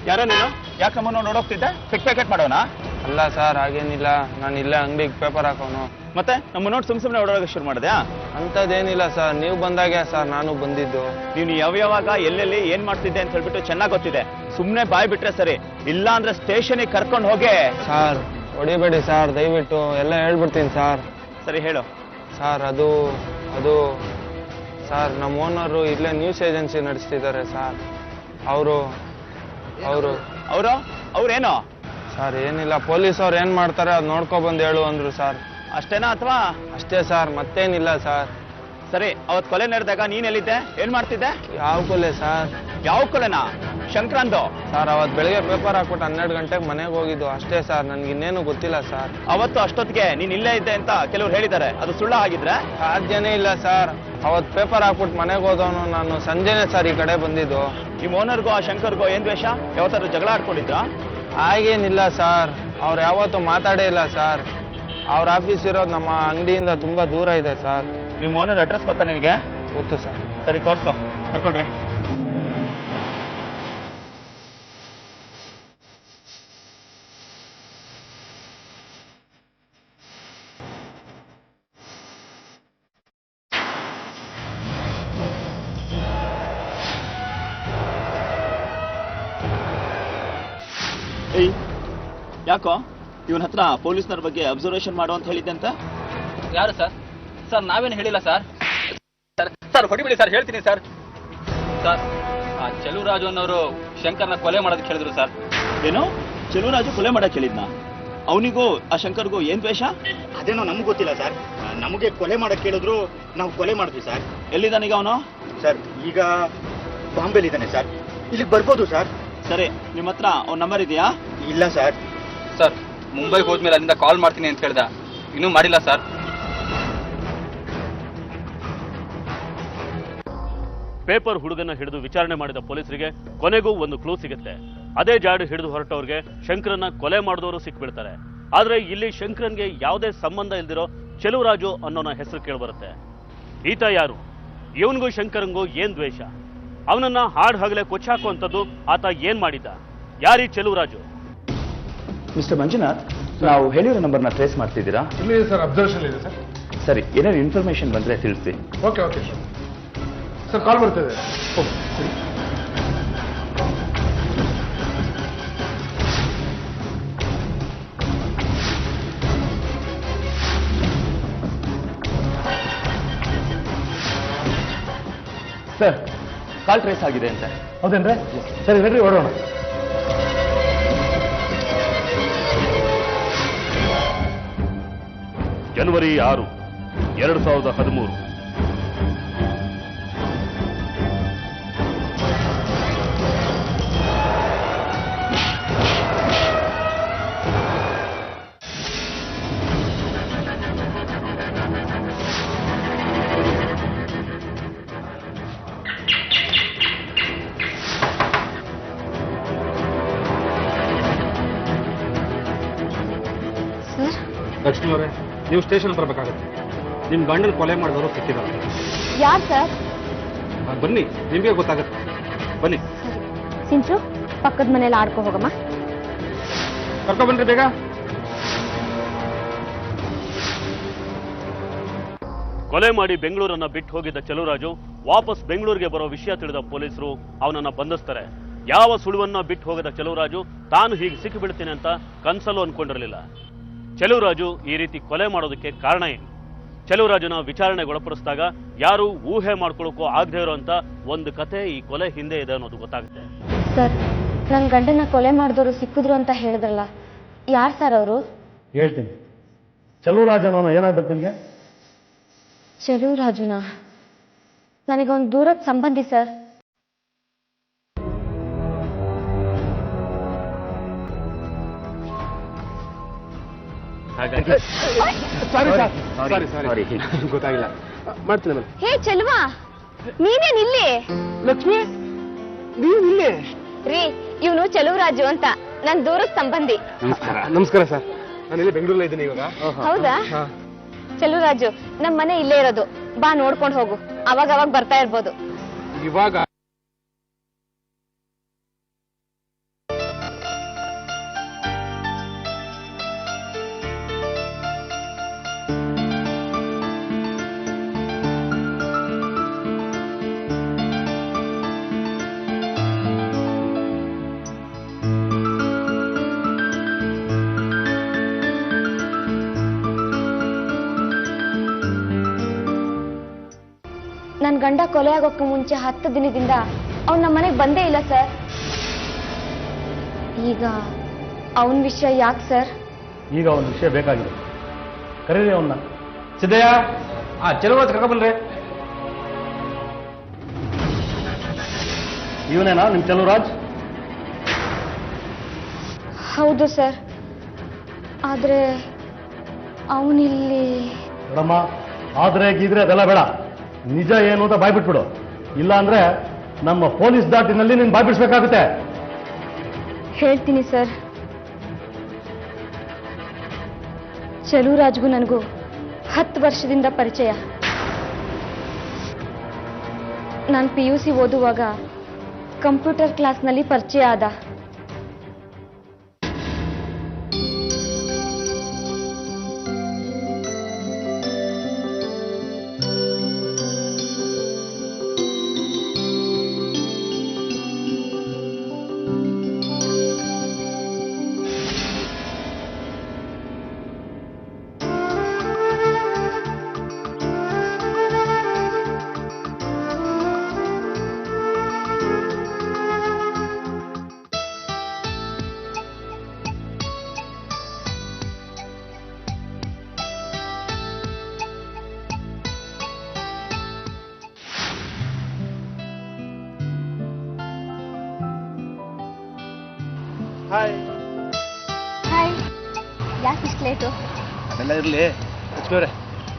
ಯಾರೋ ನೀನು? ಯಾಕೆ ನಮ್ಮನ್ನು ನೋಡೋಗ್ತಿದ್ದೆ? ಪಿಕ್ ಪ್ಯಾಕೆಟ್ ಮಾಡೋಣ? ಅಲ್ಲ ಸರ್, ಹಾಗೇನಿಲ್ಲ. ನಾನು ಇಲ್ಲೇ ಅಂಗಡಿಗೆ ಪೇಪರ್ ಹಾಕೋನು. ಮತ್ತೆ ನಮ್ಮ ನೋಡಿ ಸುಮ್ಮನೆ ಓಡೋಕೆ ಶುರು ಮಾಡಿದ್ಯಾ? ಅಂಥದ್ದೇನಿಲ್ಲ ಸರ್, ನೀವು ಬಂದಾಗೆ ಸರ್ ನಾನು ಬಂದಿದ್ದು. ನೀನು ಯಾವಾಗ ಎಲ್ಲೆಲ್ಲಿ ಏನ್ ಮಾಡ್ತಿದ್ದೆ ಅಂತ ಹೇಳ್ಬಿಟ್ಟು ಚೆನ್ನಾಗಿ ಗೊತ್ತಿದೆ. ಸುಮ್ಮನೆ ಬಾಯ್ ಬಿಟ್ರೆ ಸರಿ, ಇಲ್ಲ ಅಂದ್ರೆ ಸ್ಟೇಷನಿಗೆ ಕರ್ಕೊಂಡು ಹೋಗಿ. ಸರ್ ಹೊಡಿಬೇಡಿ ಸರ್, ದಯವಿಟ್ಟು ಎಲ್ಲ ಹೇಳ್ಬಿಡ್ತೀನಿ ಸರ್. ಸರಿ ಹೇಳು. ಸರ್ ಅದು ಸರ್ ನಮ್ಮ ಓನರು ಇಲ್ಲೇ ನ್ಯೂಸ್ ಏಜೆನ್ಸಿ ನಡೆಸ್ತಿದ್ದಾರೆ ಸರ್. ಅವ್ರೇನೋ? ಸರ್ ಏನಿಲ್ಲ, ಪೊಲೀಸ್ ಅವ್ರು ಏನ್ ಮಾಡ್ತಾರೆ ಅದು ನೋಡ್ಕೊಬಂದು ಹೇಳು ಅಂದ್ರು ಸರ್. ಅಷ್ಟೇನಾ ಅಥವಾ? ಅಷ್ಟೇ ಸರ್, ಮತ್ತೇನಿಲ್ಲ ಸರ್. ಸರಿ, ಅವತ್ ಕೊಲೆ ನಡೆದಾಗ ನೀನ್ ಎಲ್ಲಿದ್ದೆ? ಏನ್ ಮಾಡ್ತಿದ್ದೆ? ಯಾವ ಕೊಲೆ ಸರ್? ಯಾವ ಕೊಲೆನಾ? ಶಂಕ್ರಾಂತು? ಸರ್ ಅವತ್ತು ಬೆಳಿಗ್ಗೆ ಪೇಪರ್ ಹಾಕ್ಬಿಟ್ಟು 12 ಗಂಟೆಗೆ ಮನೆಗೆ ಹೋಗಿದ್ದು ಅಷ್ಟೇ ಸರ್, ನನ್ಗೆ ಇನ್ನೇನು ಗೊತ್ತಿಲ್ಲ ಸರ್. ಅವತ್ತು ಅಷ್ಟೊತ್ತಿಗೆ ನೀನ್ ಇಲ್ಲೇ ಇದ್ದೆ ಅಂತ ಕೆಲವ್ರು ಹೇಳಿದ್ದಾರೆ, ಅದು ಸುಳ್ಳ ಆಗಿದ್ರೆ? ಸಾಧ್ಯನೇ ಇಲ್ಲ ಸರ್. ಅವತ್ತು ಪೇಪರ್ ಹಾಕ್ಬಿಟ್ಟು ಮನೆಗೆ ಹೋದವನು ನಾನು ಸಂಜೆನೆ ಸರ್ ಈ ಕಡೆ ಬಂದಿದ್ದು. ನಿಮ್ಮ ಓನರ್ಗೂ ಆ ಶಂಕರ್ಗೂ ಏನ್ ದ್ವೇಷ? ಯಾವತ್ತಾದ್ರು ಜಗಳ ಆಡ್ಕೊಂಡಿದ್ರ? ಹಾಗೇನಿಲ್ಲ ಸರ್, ಅವ್ರು ಯಾವತ್ತೂ ಮಾತಾಡೇ ಇಲ್ಲ ಸರ್. ಅವ್ರ ಆಫೀಸ್ ಇರೋದು ನಮ್ಮ ಅಂಗಡಿಯಿಂದ ತುಂಬಾ ದೂರ ಇದೆ ಸರ್. ನಿಮ್ಮ ಓನರ್ ಅಡ್ರೆಸ್ ಗೊತ್ತಾ ನಿನಗೆ? ಗೊತ್ತು ಸರ್. ಸರಿ, ತೋರ್ಸು, ಕರ್ಕೊಳ್ರಿ. ಯಾಕೋ ಇವನ ಹತ್ರ ಪೊಲೀಸ್ನವ್ರ ಬಗ್ಗೆ ಅಬ್ಸರ್ವೇಷನ್ ಮಾಡು ಅಂತ ಹೇಳಿದ್ದೆ ಅಂತ? ಯಾರು ಸರ್? ಸರ್ ನಾವೇನು ಹೇಳಿಲ್ಲ ಸರ್. ಸರ್ ಹೊಡಿಬಿಡಿ ಸರ್, ಹೇಳ್ತೀನಿ ಸರ್. ಸರ್ ಆ ಚೆಲುವರಾಜು ಅನ್ನೋರು ಶಂಕರ್ನ ಕೊಲೆ ಮಾಡೋದಕ್ಕೆ ಹೇಳಿದ್ರು ಸರ್. ಏನು? ಚೆಲುವರಾಜು ಕೊಲೆ ಮಾಡಕ್ ಹೇಳಿದ್ನ? ಅವನಿಗೂ ಆ ಶಂಕರ್ಗೂ ಏನ್ ದ್ವೇಷ? ಅದೇನೋ ನಮ್ಗೆ ಗೊತ್ತಿಲ್ಲ ಸರ್. ನಮಗೆ ಕೊಲೆ ಮಾಡಕ್ ಕೇಳಿದ್ರು ನಾವು ಕೊಲೆ ಮಾಡಿದ್ವಿ ಸರ್. ಎಲ್ಲಿದ್ದಾನೀಗ ಅವನು? ಸರ್ ಈಗ ಬಾಂಬೆಲಿದ್ದಾನೆ ಸರ್, ಇಲ್ಲಿಗೆ ಬರ್ಬೋದು ಸರ್. ಸರಿ, ನಿಮ್ಮ ಹತ್ರ ಅವ್ನ ನಂಬರ್ ಇದೆಯಾ? ಇಲ್ಲ ಸರ್. ಸರ್ ಮುಂಬೈಗೆ ಹೋದ್ಮೇಲೆ ಅಲ್ಲಿಂದ ಕಾಲ್ ಮಾಡ್ತೀನಿ ಅಂತ ಹೇಳ್ದ, ಇನ್ನೂ ಮಾಡಿಲ್ಲ ಸರ್. ಪೇಪರ್ ಹುಡುಗನ ಹಿಡಿದು ವಿಚಾರಣೆ ಮಾಡಿದ ಪೊಲೀಸರಿಗೆ ಕೊನೆಗೂ ಒಂದು ಕ್ಲೂ ಸಿಗುತ್ತೆ. ಅದೇ ಜಾಡು ಹಿಡಿದು ಹೊರಟವ್ರಿಗೆ ಶಂಕರನ್ನ ಕೊಲೆ ಮಾಡಿದವರು ಸಿಕ್ಬಿಡ್ತಾರೆ. ಆದ್ರೆ ಇಲ್ಲಿ ಶಂಕರನ್ಗೆ ಯಾವುದೇ ಸಂಬಂಧ ಇಲ್ದಿರೋ ಚೆಲುವರಾಜು ಅನ್ನೋನ ಹೆಸರು ಕೇಳಿಬರುತ್ತೆ. ಈತ ಯಾರು? ಇವನ್ಗೂ ಶಂಕರಂಗೂ ಏನ್ ದ್ವೇಷ? ಅವನನ್ನ ಹಾಡ್ ಹಗಲೇ ಕೊಚ್ಚಾಕುವಂಥದ್ದು ಆತ ಏನ್ ಮಾಡಿದ್ದ? ಯಾರೀ ಚೆಲುವರಾಜು? ಮಿಸ್ಟರ್ ಮಂಜುನಾಥ್, ನಾವು ಹೇಳಿರೋ ನಂಬರ್ನ ಟ್ರೇಸ್ ಮಾಡ್ತಿದ್ದೀರಾ? ಇಲ್ಲಿ ಸರ್, ಅಬ್ಸರ್ವೇಷನ್ ಇದೆ ಸರ್. ಸರಿ, ಏನಾದ್ರು ಇನ್ಫಾರ್ಮೇಶನ್ ಬಂದ್ರೆ ತಿಳಿಸಿ. Okay okay sir. Sir call ಬರ್ತಿದೆ. ಸರ್ ಕಾಲ್ ಟ್ರೇಸ್ ಆಗಿದೆ ಅಂತ. ಹೌದೇನ್ರಿ? ಸರಿ ನಡ್ರಿ ಹೊರಡೋಣ. ಜನವರಿ 6, 2013. ಲಕ್ಷ್ಮಿ ಅವರೇ, ನೀವು ಸ್ಟೇಷನ್ ಬರಬೇಕಾಗುತ್ತೆ. ನಿಮ್ಮ ಗಂಡನ ಕೊಲೆ ಮಾಡಿದವರು ಸಿಕ್ಕಿದ್ದಾರೆ. ಯಾರು ಸರ್? ಬನ್ನಿ, ನಿಮಗೆ ಗೊತ್ತಾಗುತ್ತೆ. ಬನ್ನಿ. ಸಿಂಚು, ಪಕ್ಕದ ಮನೇಲಿ ಆಡ್ಕೊ ಹೋಗಮ್ಮ. ಕರ್ಕೊಂಡ್ಬನ್ರಿ ಬೇಗ. ಕೊಲೆ ಮಾಡಿ ಬೆಂಗಳೂರನ್ನ ಬಿಟ್ಟು ಹೋಗಿದ್ದ ಚೆಲುವರಾಜು ವಾಪಸ್ ಬೆಂಗಳೂರಿಗೆ ಬರೋ ವಿಷಯ ತಿಳಿದ ಪೊಲೀಸರು ಅವನನ್ನ ಬಂಧಿಸ್ತಾರೆ. ಯಾವ ಸುಳುವನ್ನ ಬಿಟ್ಟು ಹೋಗದ ಚೆಲುವರಾಜು ತಾನು ಹೀಗೆ ಸಿಕ್ಕಿಬಿಡ್ತೇನೆ ಅಂತ ಕನ್ಸಲ್ಲೂ ಅನ್ಕೊಂಡಿರಲಿಲ್ಲ. ಚೆಲುವರಾಜು ಈ ರೀತಿ ಕೊಲೆ ಮಾಡೋದಕ್ಕೆ ಕಾರಣ ಏನು? ಚೆಲುವರಾಜುನ ವಿಚಾರಣೆಗೆ ಒಳಪಡಿಸಿದಾಗ ಯಾರು ಊಹೆ ಮಾಡ್ಕೊಳ್ಳೋಕ್ಕೂ ಆಗದೆ ಇರೋಂಥ ಒಂದು ಕತೆ ಈ ಕೊಲೆ ಹಿಂದೆ ಇದೆ ಅನ್ನೋದು ಗೊತ್ತಾಗುತ್ತೆ. ಸರ್, ನನ್ನ ಗಂಡನ ಕೊಲೆ ಮಾಡಿದವರು ಸಿಕ್ಕಿದ್ರು ಅಂತ ಹೇಳಿದ್ರಲ್ಲ, ಯಾರು ಸರ್ ಅವರು? ಹೇಳ್ತೀನಿ. ಚೆಲುವರಾಜನ ಏನಾಗ್ಬೇಕು ನಿಮಗೆ? ಚೆಲುವರಾಜುನ ನನಗೊಂದು ದೂರದ ಸಂಬಂಧಿ ಸರ್. ಗೊತ್ತಾಗಿಲ್ಲ. ಮಾಡ್ತೀನಿ. ಹೇ ಚೆಲುವ, ನೀನೇನ್ ಇಲ್ಲಿ? ಲಕ್ಷ್ಮಿ, ನೀವು ಇಲ್ಲಿ? ರೀ, ಇವನು ಚೆಲುವರಾಜು ಅಂತ ನನ್ ದೂರದ ಸಂಬಂಧಿ. ನಮಸ್ಕಾರ ಸರ್, ನಾನು ಇಲ್ಲಿ ಬೆಂಗಳೂರಲ್ಲಿ ಇದ್ದೀನಿ ಇವಾಗ. ಹೌದಾ? ಚೆಲುವರಾಜು, ನಮ್ಮ ಮನೆ ಇಲ್ಲೇ ಇರೋದು. ಬಾ, ನೋಡ್ಕೊಂಡು ಹೋಗು. ಅವಾಗ ಬರ್ತಾ ಇರ್ಬೋದು. ಇವಾಗ ನನ್ ಗಂಡ ಕೊಲೆ ಆಗೋಕ್ಕೆ ಮುಂಚೆ 10 ದಿನದಿಂದ ಅವ್ನು ನಮ್ಮ ಮನೆಗೆ ಬಂದೇ ಇಲ್ಲ ಸರ್. ಈಗ ಅವನ ವಿಷಯ ಯಾಕೆ ಸರ್? ಈಗ ಒಂದು ವಿಷಯ ಬೇಕಾಗಿದೆ. ಕರೀರಿ ಅವನ್ನ. ಸಿದ್ದಯ್ಯ, ಚೆಲುವರಾಜ್ ಕರ್ಕೊಂಡ್ಬನ್ರಿ. ಇವನೇನಾ ನಿಮ್ ಚೆಲುವರಾಜ್? ಹೌದು ಸರ್. ಆದ್ರೆ ಅವನಿಲ್ಲಿ. ನೋಡಮ್ಮ, ಆದ್ರೆ ಗೀದ್ರೆ ಅದೆಲ್ಲ ಬೇಡ. ನಿಜ ಏನು ಅಂತ ಬಾಯ್ಬಿಟ್ಬಿಡು. ಇಲ್ಲ ಅಂದ್ರೆ ನಮ್ಮ ಪೊಲೀಸ್ ದಾಟಿನಲ್ಲಿ ನೀನು ಬಾಯ್ಬಿಡ್ಸ್ಬೇಕಾಗುತ್ತೆ. ಹೇಳ್ತೀನಿ ಸರ್. ಚೆಲುವರಾಜ್ಗೂ ನನಗೂ 10 ವರ್ಷದಿಂದ ಪರಿಚಯ. ನಾನು PUC ಓದುವಾಗ ಕಂಪ್ಯೂಟರ್ ಕ್ಲಾಸ್ನಲ್ಲಿ ಪರಿಚಯ ಆದ. ಹಾಯ್. ಹಾಯ್. ಯಾಕೆ ಇಷ್ಟು ಲೇಟು? ಅದೆಲ್ಲ ಇರಲಿ. ಲಕ್ಷ್ಮಿಯವರೇ,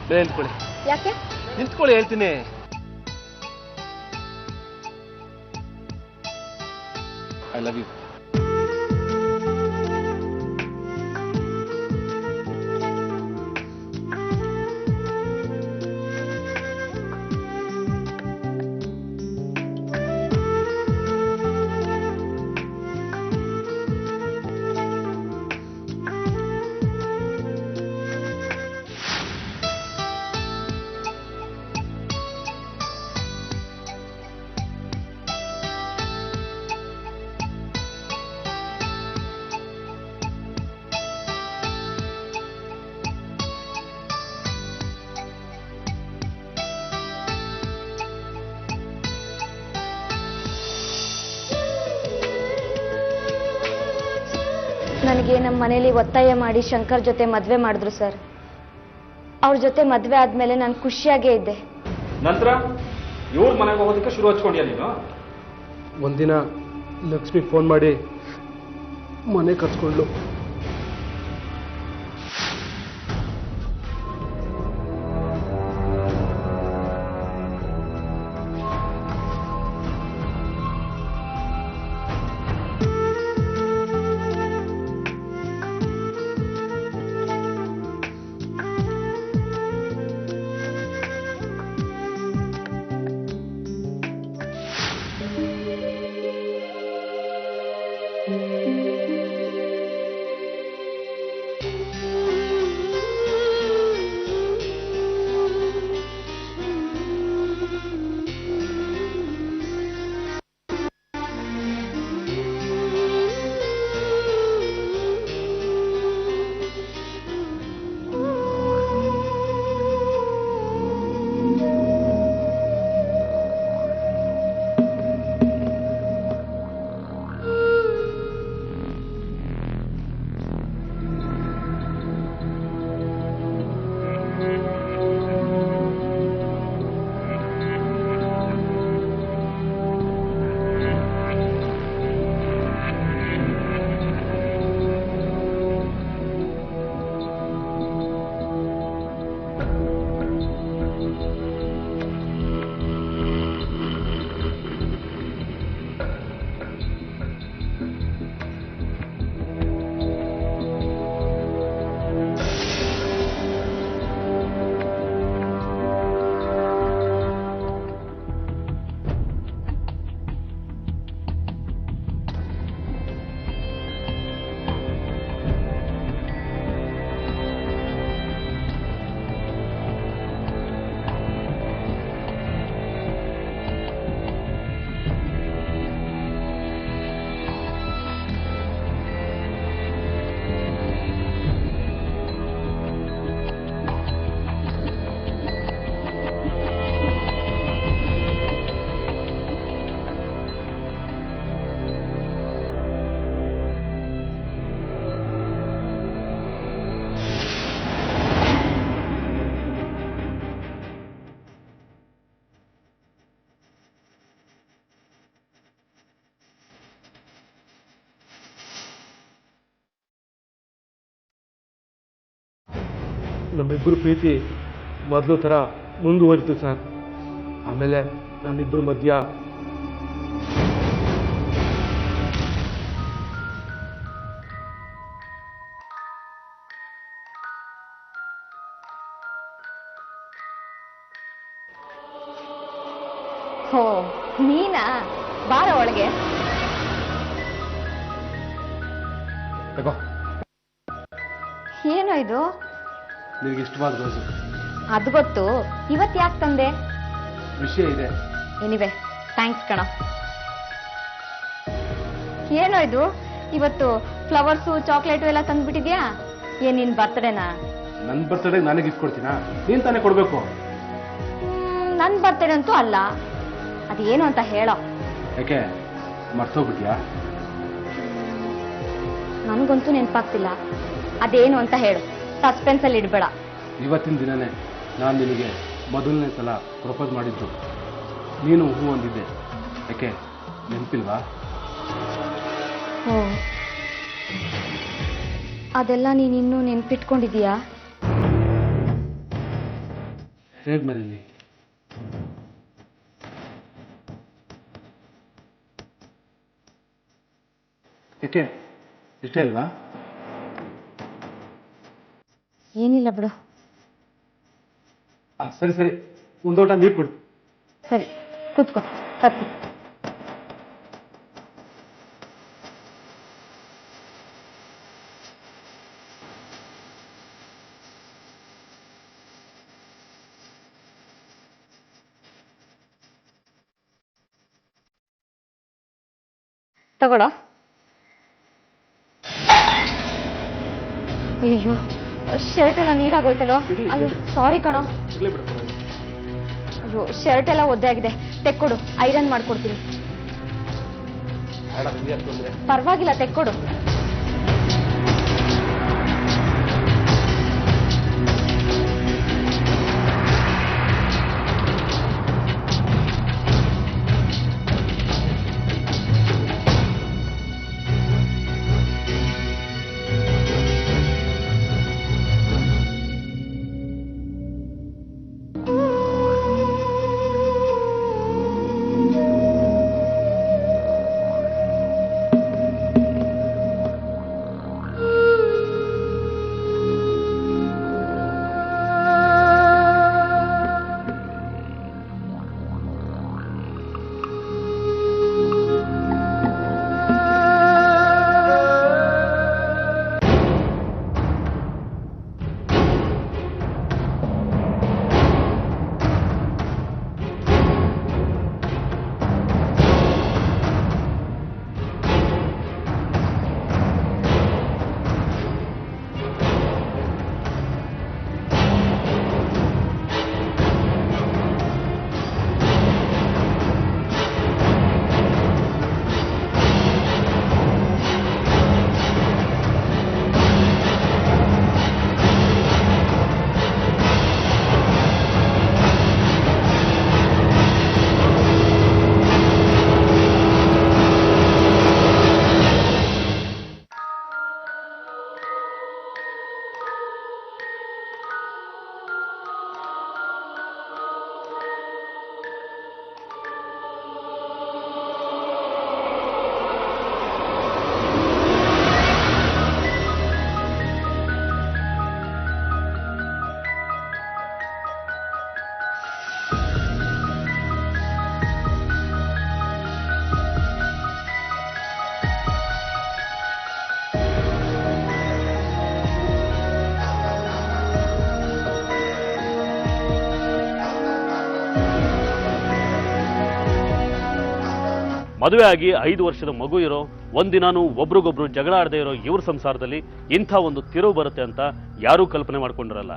ಬೇರೆ ನಿಂತ್ಕೊಳ್ಳಿ. ಯಾಕೆ? ನಿಂತ್ಕೊಳ್ಳಿ, ಹೇಳ್ತೀನಿ. I love you. ನನಗೆ ನಮ್ಮ ಮನೇಲಿ ಒತ್ತಾಯ ಮಾಡಿ ಶಂಕರ್ ಜೊತೆ ಮದುವೆ ಮಾಡಿದ್ರು ಸರ್. ಅವ್ರ ಜೊತೆ ಮದುವೆ ಆದ್ಮೇಲೆ ನಾನು ಖುಷಿಯಾಗೇ ಇದ್ದೆ. ನಂತರ ಇವ್ರ ಮನೆಗೆ ಹೋಗೋದಕ್ಕೆ ಶುರು ಹಚ್ಕೊಂಡ್ಯಾ ನೀನು? ಒಂದಿನ ಲಕ್ಷ್ಮಿ ಫೋನ್ ಮಾಡಿ ಮನೆ ಕರ್ಸ್ಕೊಂಡ್ಲು. ನಮ್ಮಿಬ್ಬರು ಪ್ರೀತಿ ಮೊದಲು ಥರ ಮುಂದುವರಿತು ಸರ್. ಆಮೇಲೆ ನಮ್ಮಿಬ್ಬರ ಮಧ್ಯ ಹೋ ನೀನಾ? ಬಾರ ಒಳಗೆ. ಏನೋ ಇದು? ನಿನಗೆ ಇಷ್ಟವಾದ ರೋಸು. ಅದು ಗೊತ್ತು, ಇವತ್ತು ಯಾಕೆ ತಂದೆ? ವಿಷಯ ಇದೆ. ಎನಿವೆ ಥ್ಯಾಂಕ್ಸ್ ಕಣ. ಏನೋ ಇದು ಇವತ್ತು ಫ್ಲವರ್ಸು ಚಾಕ್ಲೇಟು ಎಲ್ಲ ತಂದ್ಬಿಟ್ಟಿದ್ಯಾ? ಏನ್ ನಿನ್ ಬರ್ತಡೇನಾ? ನನ್ನ ಬರ್ತಡೇ ನಾನೇ ಗಿಫ್ಟ್ ಕೊಡ್ತೀನಾ? ನೀನ್ ತಾನೇ ಕೊಡ್ಬೇಕು. ನನ್ ಬರ್ತಡೇ ಅಂತೂ ಅಲ್ಲ. ಅದೇನು ಅಂತ ಹೇಳೋ. ಯಾಕೆ ಮರ್ತೋಗ್ಬಿಟ್ಯಾ? ನನ್ಗಂತೂ ನೆನಪಾಗ್ತಿಲ್ಲ. ಅದೇನು ಅಂತ ಹೇಳು, ಸಸ್ಪೆನ್ಸ್ ಅಲ್ಲಿ ಇಡ್ಬೇಡ. ಇವತ್ತಿನ ದಿನನೇ ನಾನು ನಿನಗೆ ಮೊದಲನೇ ಸಲ ಪ್ರಪೋಸ್ ಮಾಡಿದ್ದು. ನೀನು ಹೂ ಅಂದಿದ್ದೆ. ಯಾಕೆ ನೆನಪಿಲ್ವಾ? ಓ, ಅದೆಲ್ಲ ನೀನಿನ್ನೂ ನೆನ್ಪಿಟ್ಕೊಂಡಿದೀಯಾ? ಹೇಗ್ ಮರೀಲಿ? ಯಾಕೆ ಇಷ್ಟ ಇಲ್ವಾ? ಏನಿಲ್ಲ ಬಿಡು. ಸರಿ ಸರಿ, ಒಂದೋಟ ನೀರು ಕೊಡು. ಸರಿ ಕೂತ್ಕೋ. ಹತ್ತು ತಗೊಳ. ಅಯ್ಯೋ, ಶರ್ಟ್ ಎಲ್ಲ ನೀರಾಗೋಯ್ತಲ್ಲೋ. ಅಯ್ಯೋ ಸಾರಿ ಕಣೋ. ಅಯ್ಯೋ, ಶರ್ಟ್ ಎಲ್ಲ ಒದ್ದೆ ಆಗಿದೆ, ತೆಕ್ಕೊಡು, ಐರನ್ ಮಾಡ್ಕೊಡ್ತೀನಿ. ಪರವಾಗಿಲ್ಲ, ತೆಕ್ಕೊಡು. ಮದುವೆ ಆಗಿ 5 ವರ್ಷದ ಮಗು ಇರೋ ಒಂದಿನಾನು ಒಬ್ರಿಗೊಬ್ರು ಜಗಳ ಆಡದೆ ಇರೋ ಇವ್ರ ಸಂಸಾರದಲ್ಲಿ ಇಂಥ ಒಂದು ತಿರುವು ಬರುತ್ತೆ ಅಂತ ಯಾರೂ ಕಲ್ಪನೆ ಮಾಡ್ಕೊಂಡಿರಲ್ಲ.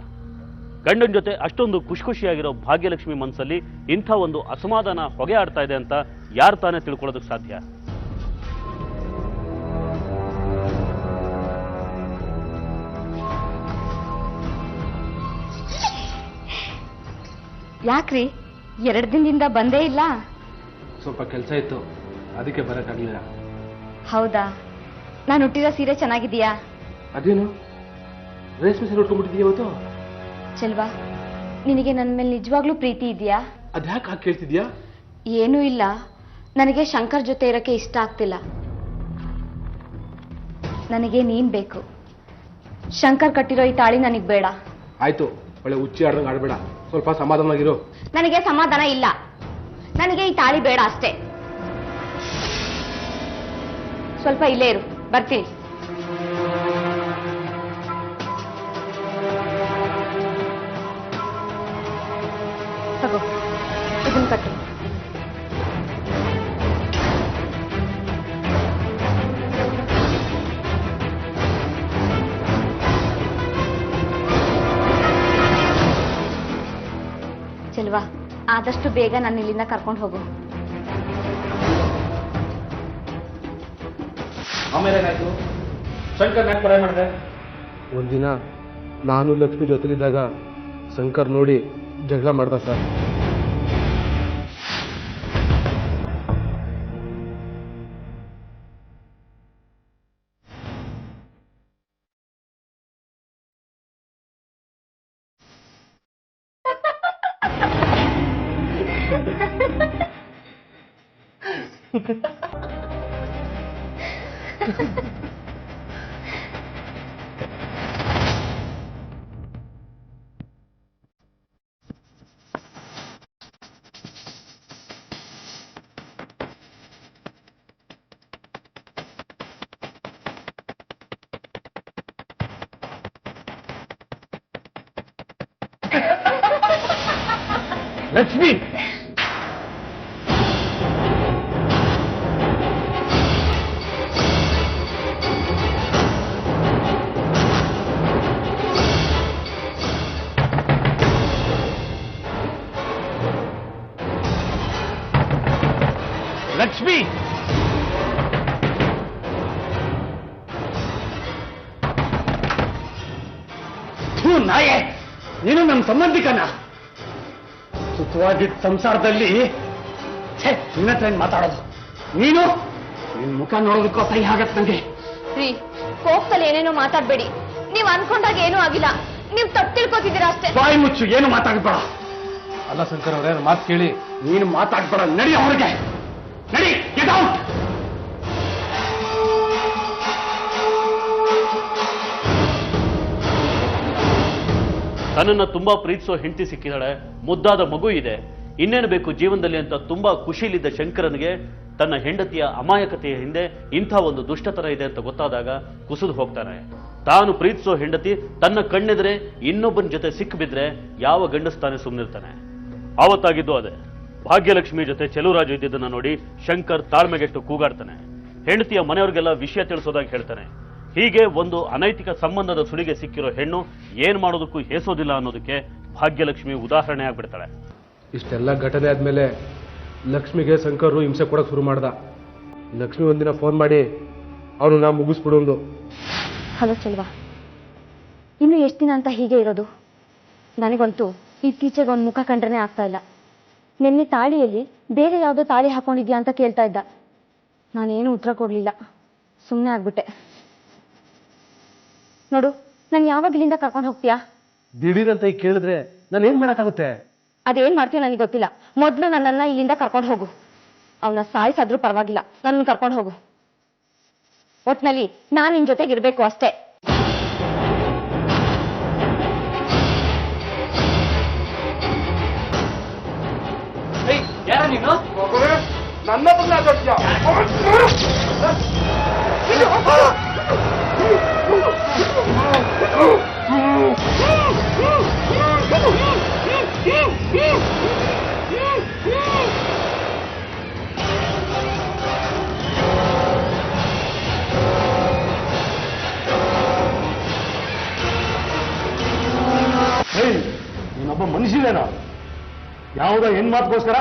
ಗಂಡನ ಜೊತೆ ಅಷ್ಟೊಂದು ಖುಷಿಯಾಗಿರೋ ಭಾಗ್ಯಲಕ್ಷ್ಮಿ ಮನಸ್ಸಲ್ಲಿ ಇಂಥ ಒಂದು ಅಸಮಾಧಾನ ಹೊಗೆ ಆಡ್ತಾ ಇದೆ ಅಂತ ಯಾರು ತಾನೇ ತಿಳ್ಕೊಳ್ಳೋದಕ್ಕೆ ಸಾಧ್ಯ? ಯಾಕ್ರಿ 2 ದಿನದಿಂದ ಬಂದೇ ಇಲ್ಲ? ಸ್ವಲ್ಪ ಕೆಲಸ ಇತ್ತು, ಅದಕ್ಕೆ ಬರೋಕ್ಕಾಗಲಿಲ್ಲ. ಹೌದಾ? ನಾನು ಹುಟ್ಟಿರೋ ಸೀರೆ ಚೆನ್ನಾಗಿದೆಯಾ? ಅದೇನು ರೇಷ್ಮೆ ಸೀರೆ ಉಟ್ಕೊಂಡ್ಬಿಟ್ಟಿದೀಯ ಇವತ್ತು? ಚೆಲ್ವಾ, ನಿನಗೆ ನನ್ನ ಮೇಲೆ ನಿಜವಾಗ್ಲೂ ಪ್ರೀತಿ ಇದೆಯಾ? ಅದ್ಯಾಕೆ ಹಾಕಿ ಕೇಳ್ತಿದ್ಯಾ? ಏನೂ ಇಲ್ಲ, ನನಗೆ ಶಂಕರ್ ಜೊತೆ ಇರೋಕ್ಕೆ ಇಷ್ಟ ಆಗ್ತಿಲ್ಲ. ನನಗೆ ನೀನ್ ಬೇಕು. ಶಂಕರ್ ಕಟ್ಟಿರೋ ಈ ತಾಳಿ ನನಗೆ ಬೇಡ. ಆಯ್ತು, ಒಳ್ಳೆ ಹುಚ್ಚಿ ಆಡ್ದಂಗೆ ಆಡ್ಬೇಡ, ಸ್ವಲ್ಪ ಸಮಾಧಾನವಾಗಿರು. ನನಗೆ ಸಮಾಧಾನ ಇಲ್ಲ, ನನಗೆ ಈ ತಾಳಿ ಬೇಡ ಅಷ್ಟೇ. ಸ್ವಲ್ಪ ಇಲ್ಲೇ ಇರು, ಬರ್ತೀನಿ. ತಗೋ, ಇದನ್ನ ಕಟ್ಟು. ಚೆಲ್ವಾ, ಆದಷ್ಟು ಬೇಗ ನಾನು ಇಲ್ಲಿಂದ ಕರ್ಕೊಂಡು ಹೋಗು. ಆಮೇಲೆ ಏನಾಯ್ತು? ಶಂಕರ್ ಯಾಕೆ ಕೊಲೆ ಮಾಡಿದೆ? ಒಂದಿನ ನಾನು ಲಕ್ಷ್ಮಿ ಜೊತೆಲಿದ್ದಾಗ ಶಂಕರ್ ನೋಡಿ ಜಗಳ ಮಾಡ್ದ ಸರ್. ಲಕ್ಷ್ಮಿ, ಲಕ್ಷ್ಮಿ, ನಾಯೇ, ನೀನು ನಮ್ಮ ಸಂಬಂಧಿಕನ. ಸುಖವಾಗಿದ್ದ ಸಂಸಾರದಲ್ಲಿ ನಿನ್ನ ಹತ್ರ ಮಾತಾಡೋದು. ನೀನು ನಿನ್ ಮುಖ ನೋಡೋದಕ್ಕೂ ಸಹಿ ಆಗತ್ತೆ ನಂಗೆ. ರೀ, ಕೋಪದಲ್ಲಿ ಏನೇನೋ ಮಾತಾಡ್ಬೇಡಿ. ನೀವ್ ಅನ್ಕೊಂಡಾಗ ಏನೂ ಆಗಿಲ್ಲ, ನೀವ್ ತಪ್ಪು ತಿಳ್ಕೊತಿದ್ದೀರಾ ಅಷ್ಟೇ. ಬಾಯಿ ಮುಚ್ಚು, ಏನು ಮಾತಾಡ್ಬೇಡ. ಅಲ್ಲ ಶಂಕರ್ ಅವರೇ, ಮಾತು ಕೇಳಿ. ನೀನು ಮಾತಾಡ್ಬೇಡ, ನಡಿ ಅವ್ರಿಗೆ, ನಡಿ. Get out. ತನ್ನನ್ನ ತುಂಬಾ ಪ್ರೀತಿಸೋ ಹೆಂಡತಿ ಸಿಕ್ಕಿದಾಳೆ, ಮುದ್ದಾದ ಮಗು ಇದೆ, ಇನ್ನೇನು ಬೇಕು ಜೀವನದಲ್ಲಿ ಅಂತ ತುಂಬಾ ಖುಷಿಲಿದ್ದ ಶಂಕರನಿಗೆ ತನ್ನ ಹೆಂಡತಿಯ ಅಮಾಯಕತೆಯ ಹಿಂದೆ ಇಂಥ ಒಂದು ದುಷ್ಟತರ ಇದೆ ಅಂತ ಗೊತ್ತಾದಾಗ ಕುಸಿದು ಹೋಗ್ತಾನೆ. ತಾನು ಪ್ರೀತಿಸೋ ಹೆಂಡತಿ ತನ್ನ ಕಣ್ಣೆದ್ರೆ ಇನ್ನೊಬ್ಬನ ಜೊತೆ ಸಿಕ್ಕಿಬಿದ್ರೆ ಯಾವ ಗಂಡಸ್ತಾನೆ ಸುಮ್ಮನಿರ್ತಾನೆ? ಆವತ್ತಾಗಿದ್ದು ಅದೇ. ಭಾಗ್ಯಲಕ್ಷ್ಮಿ ಜೊತೆ ಚೆಲುವರಾಜು ಇದ್ದಿದ್ದನ್ನ ನೋಡಿ ಶಂಕರ್ ತಾಳ್ಮೆಗೆಟ್ಟು ಕೂಗಾಡ್ತಾನೆ. ಹೆಂಡತಿಯ ಮನೆಯವ್ರಿಗೆಲ್ಲ ವಿಷಯ ತಿಳಿಸೋದಾಗಿ ಹೇಳ್ತಾನೆ. ಹೀಗೆ ಒಂದು ಅನೈತಿಕ ಸಂಬಂಧದ ಸುಳಿಗೆ ಸಿಕ್ಕಿರೋ ಹೆಣ್ಣು ಏನ್ ಮಾಡೋದಕ್ಕೂ ಹೇಸೋದಿಲ್ಲ ಅನ್ನೋದಕ್ಕೆ ಭಾಗ್ಯಲಕ್ಷ್ಮಿ ಉದಾಹರಣೆ ಆಗ್ಬಿಡ್ತಾಳೆ. ಇಷ್ಟೆಲ್ಲ ಘಟನೆ ಆದ್ಮೇಲೆ ಲಕ್ಷ್ಮಿಗೆ ಶಂಕರ್ ಹಿಂಸೆ ಕೊಡಕ್ ಶುರು ಮಾಡ್ದ. ಲಕ್ಷ್ಮಿ ಒಂದಿನ ಫೋನ್ ಮಾಡಿ ಅವನು ನಾ ಮುಗಿಸ್ಬಿಡೋದು. ಹಲೋ ಚೆಲ್ವಾ, ಇನ್ನು ಎಷ್ಟು ದಿನ ಅಂತ ಹೀಗೆ ಇರೋದು? ನನಗಂತೂ ಇತ್ತೀಚೆಗೆ ಒಂದು ಮುಖ ಕಂಡ್ರೆ ಆಗ್ತಾ ಇಲ್ಲ. ನಿನ್ನೆ ತಾಳಿಯಲ್ಲಿ ಬೇರೆ ಯಾವುದೋ ತಾಳಿ ಹಾಕೊಂಡಿದ್ಯಾ ಅಂತ ಕೇಳ್ತಾ ಇದ್ದ. ನಾನೇನು ಉತ್ತರ ಕೊಡಲಿಲ್ಲ, ಸುಮ್ಮನೆ ಆಗ್ಬಿಟ್ಟೆ. ನೋಡು, ನಾನು ಯಾವಾಗ ಇಲ್ಲಿಂದ ಕರ್ಕೊಂಡು ಹೋಗ್ತೀಯಾ? ದಿಢೀರಂತ ಈಗ ಕೇಳಿದ್ರೆ ನಾನು ಏನ್ ಮಾಡಕ್ಕಾಗುತ್ತೆ? ಅದೇನ್ ಮಾಡ್ತೀವಿ ನನಗೆ ಗೊತ್ತಿಲ್ಲ. ಮೊದಲು ನನ್ನನ್ನ ಇಲ್ಲಿಂದ ಕರ್ಕೊಂಡು ಹೋಗು. ಅವನ ಸಾಯಿಸಾದ್ರೂ ಪರವಾಗಿಲ್ಲ, ನನ್ನ ಕರ್ಕೊಂಡು ಹೋಗು. ಒಟ್ನಲ್ಲಿ ನಾನು ನಿನ್ ಜೊತೆಗೆ ಇರ್ಬೇಕು ಅಷ್ಟೇ. ಯಾರ ನೀನು? ನನ್ನ ಗೊತ್ತಿಲ್ಲೇನೋ ಯಾವುದೋ ಹೆಣ್ಮಾತ್ಗೋಸ್ಕರ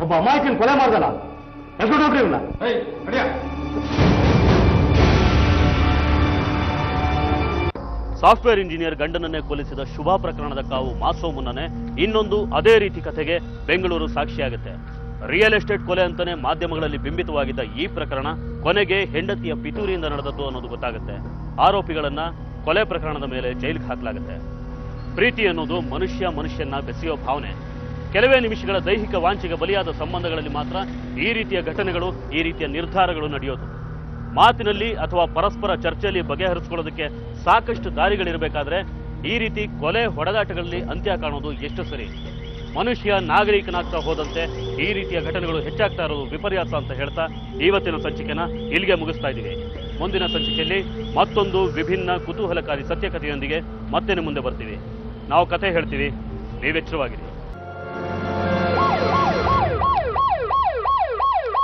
ಒಬ್ಬ ಅಮಾಯಕನ ಕೊಲೆ ಮಾಡ್ದಲ್ಲ ಎಲ್ಕೊಂಡು ಹೋಗ್ರಿ ಇವನ್ನ. ಸಾಫ್ಟ್ವೇರ್ ಇಂಜಿನಿಯರ್ ಗಂಡನನ್ನೇ ಕೊಲಿಸಿದ ಶುಭ ಪ್ರಕರಣದ ಕಾವು ಮಾಸೋ ಮುನ್ನನೇ ಇನ್ನೊಂದು ಅದೇ ರೀತಿ ಕಥೆಗೆ ಬೆಂಗಳೂರು ಸಾಕ್ಷಿಯಾಗುತ್ತೆ. ರಿಯಲ್ ಎಸ್ಟೇಟ್ ಕೊಲೆ ಅಂತಾನೆ ಮಾಧ್ಯಮಗಳಲ್ಲಿ ಬಿಂಬಿತವಾಗಿದ್ದ ಈ ಪ್ರಕರಣ ಕೊನೆಗೆ ಹೆಂಡತಿಯ ಪಿತೂರಿಯಿಂದ ನಡೆದದ್ದು ಅನ್ನೋದು ಗೊತ್ತಾಗುತ್ತೆ. ಆರೋಪಿಗಳನ್ನ ಕೊಲೆ ಪ್ರಕರಣದ ಮೇಲೆ ಜೈಲಿಗೆ ಹಾಕಲಾಗುತ್ತೆ. ಪ್ರೀತಿ ಅನ್ನೋದು ಮನುಷ್ಯನ್ನ ಬೆಸೆಯೋ ಭಾವನೆ. ಕೆಲವೇ ನಿಮಿಷಗಳ ದೈಹಿಕ ವಾಂಛೆಗೆ ಬಲಿಯಾದ ಸಂಬಂಧಗಳಲ್ಲಿ ಮಾತ್ರ ಈ ರೀತಿಯ ಘಟನೆಗಳು, ಈ ರೀತಿಯ ನಿರ್ಧಾರಗಳು ನಡೆಯೋದು. ಮಾತಿನಲ್ಲಿ ಅಥವಾ ಪರಸ್ಪರ ಚರ್ಚೆಯಲ್ಲಿ ಬಗೆಹರಿಸಿಕೊಳ್ಳೋದಕ್ಕೆ ಸಾಕಷ್ಟು ದಾರಿಗಳಿರಬೇಕಾದ್ರೆ ಈ ರೀತಿ ಕೊಲೆ ಹೊಡೆದಾಟಗಳಲ್ಲಿ ಅಂತ್ಯ ಕಾಣೋದು ಎಷ್ಟು ಸರಿ? ಮನುಷ್ಯ ನಾಗರಿಕನಾಗ್ತಾ ಹೋದಂತೆ ಈ ರೀತಿಯ ಘಟನೆಗಳು ಹೆಚ್ಚಾಗ್ತಾ ಇರೋದು ವಿಪರ್ಯಾಸ ಅಂತ ಹೇಳ್ತಾ ಇವತ್ತಿನ ಸಂಚಿಕೆನ ಇಲ್ಲಿಗೆ ಮುಗಿಸ್ತಾ ಇದ್ದೀವಿ. ಮುಂದಿನ ಸಂಚಿಕೆಯಲ್ಲಿ ಮತ್ತೊಂದು ವಿಭಿನ್ನ ಕುತೂಹಲಕಾರಿ ಸತ್ಯಕಥೆಯೊಂದಿಗೆ ಮತ್ತೆ ಮುಂದೆ ಬರ್ತೀವಿ. ನಾವು ಕಥೆ ಹೇಳ್ತೀವಿ, ನೀವೆಚ್ಚರವಾಗಿರಿ.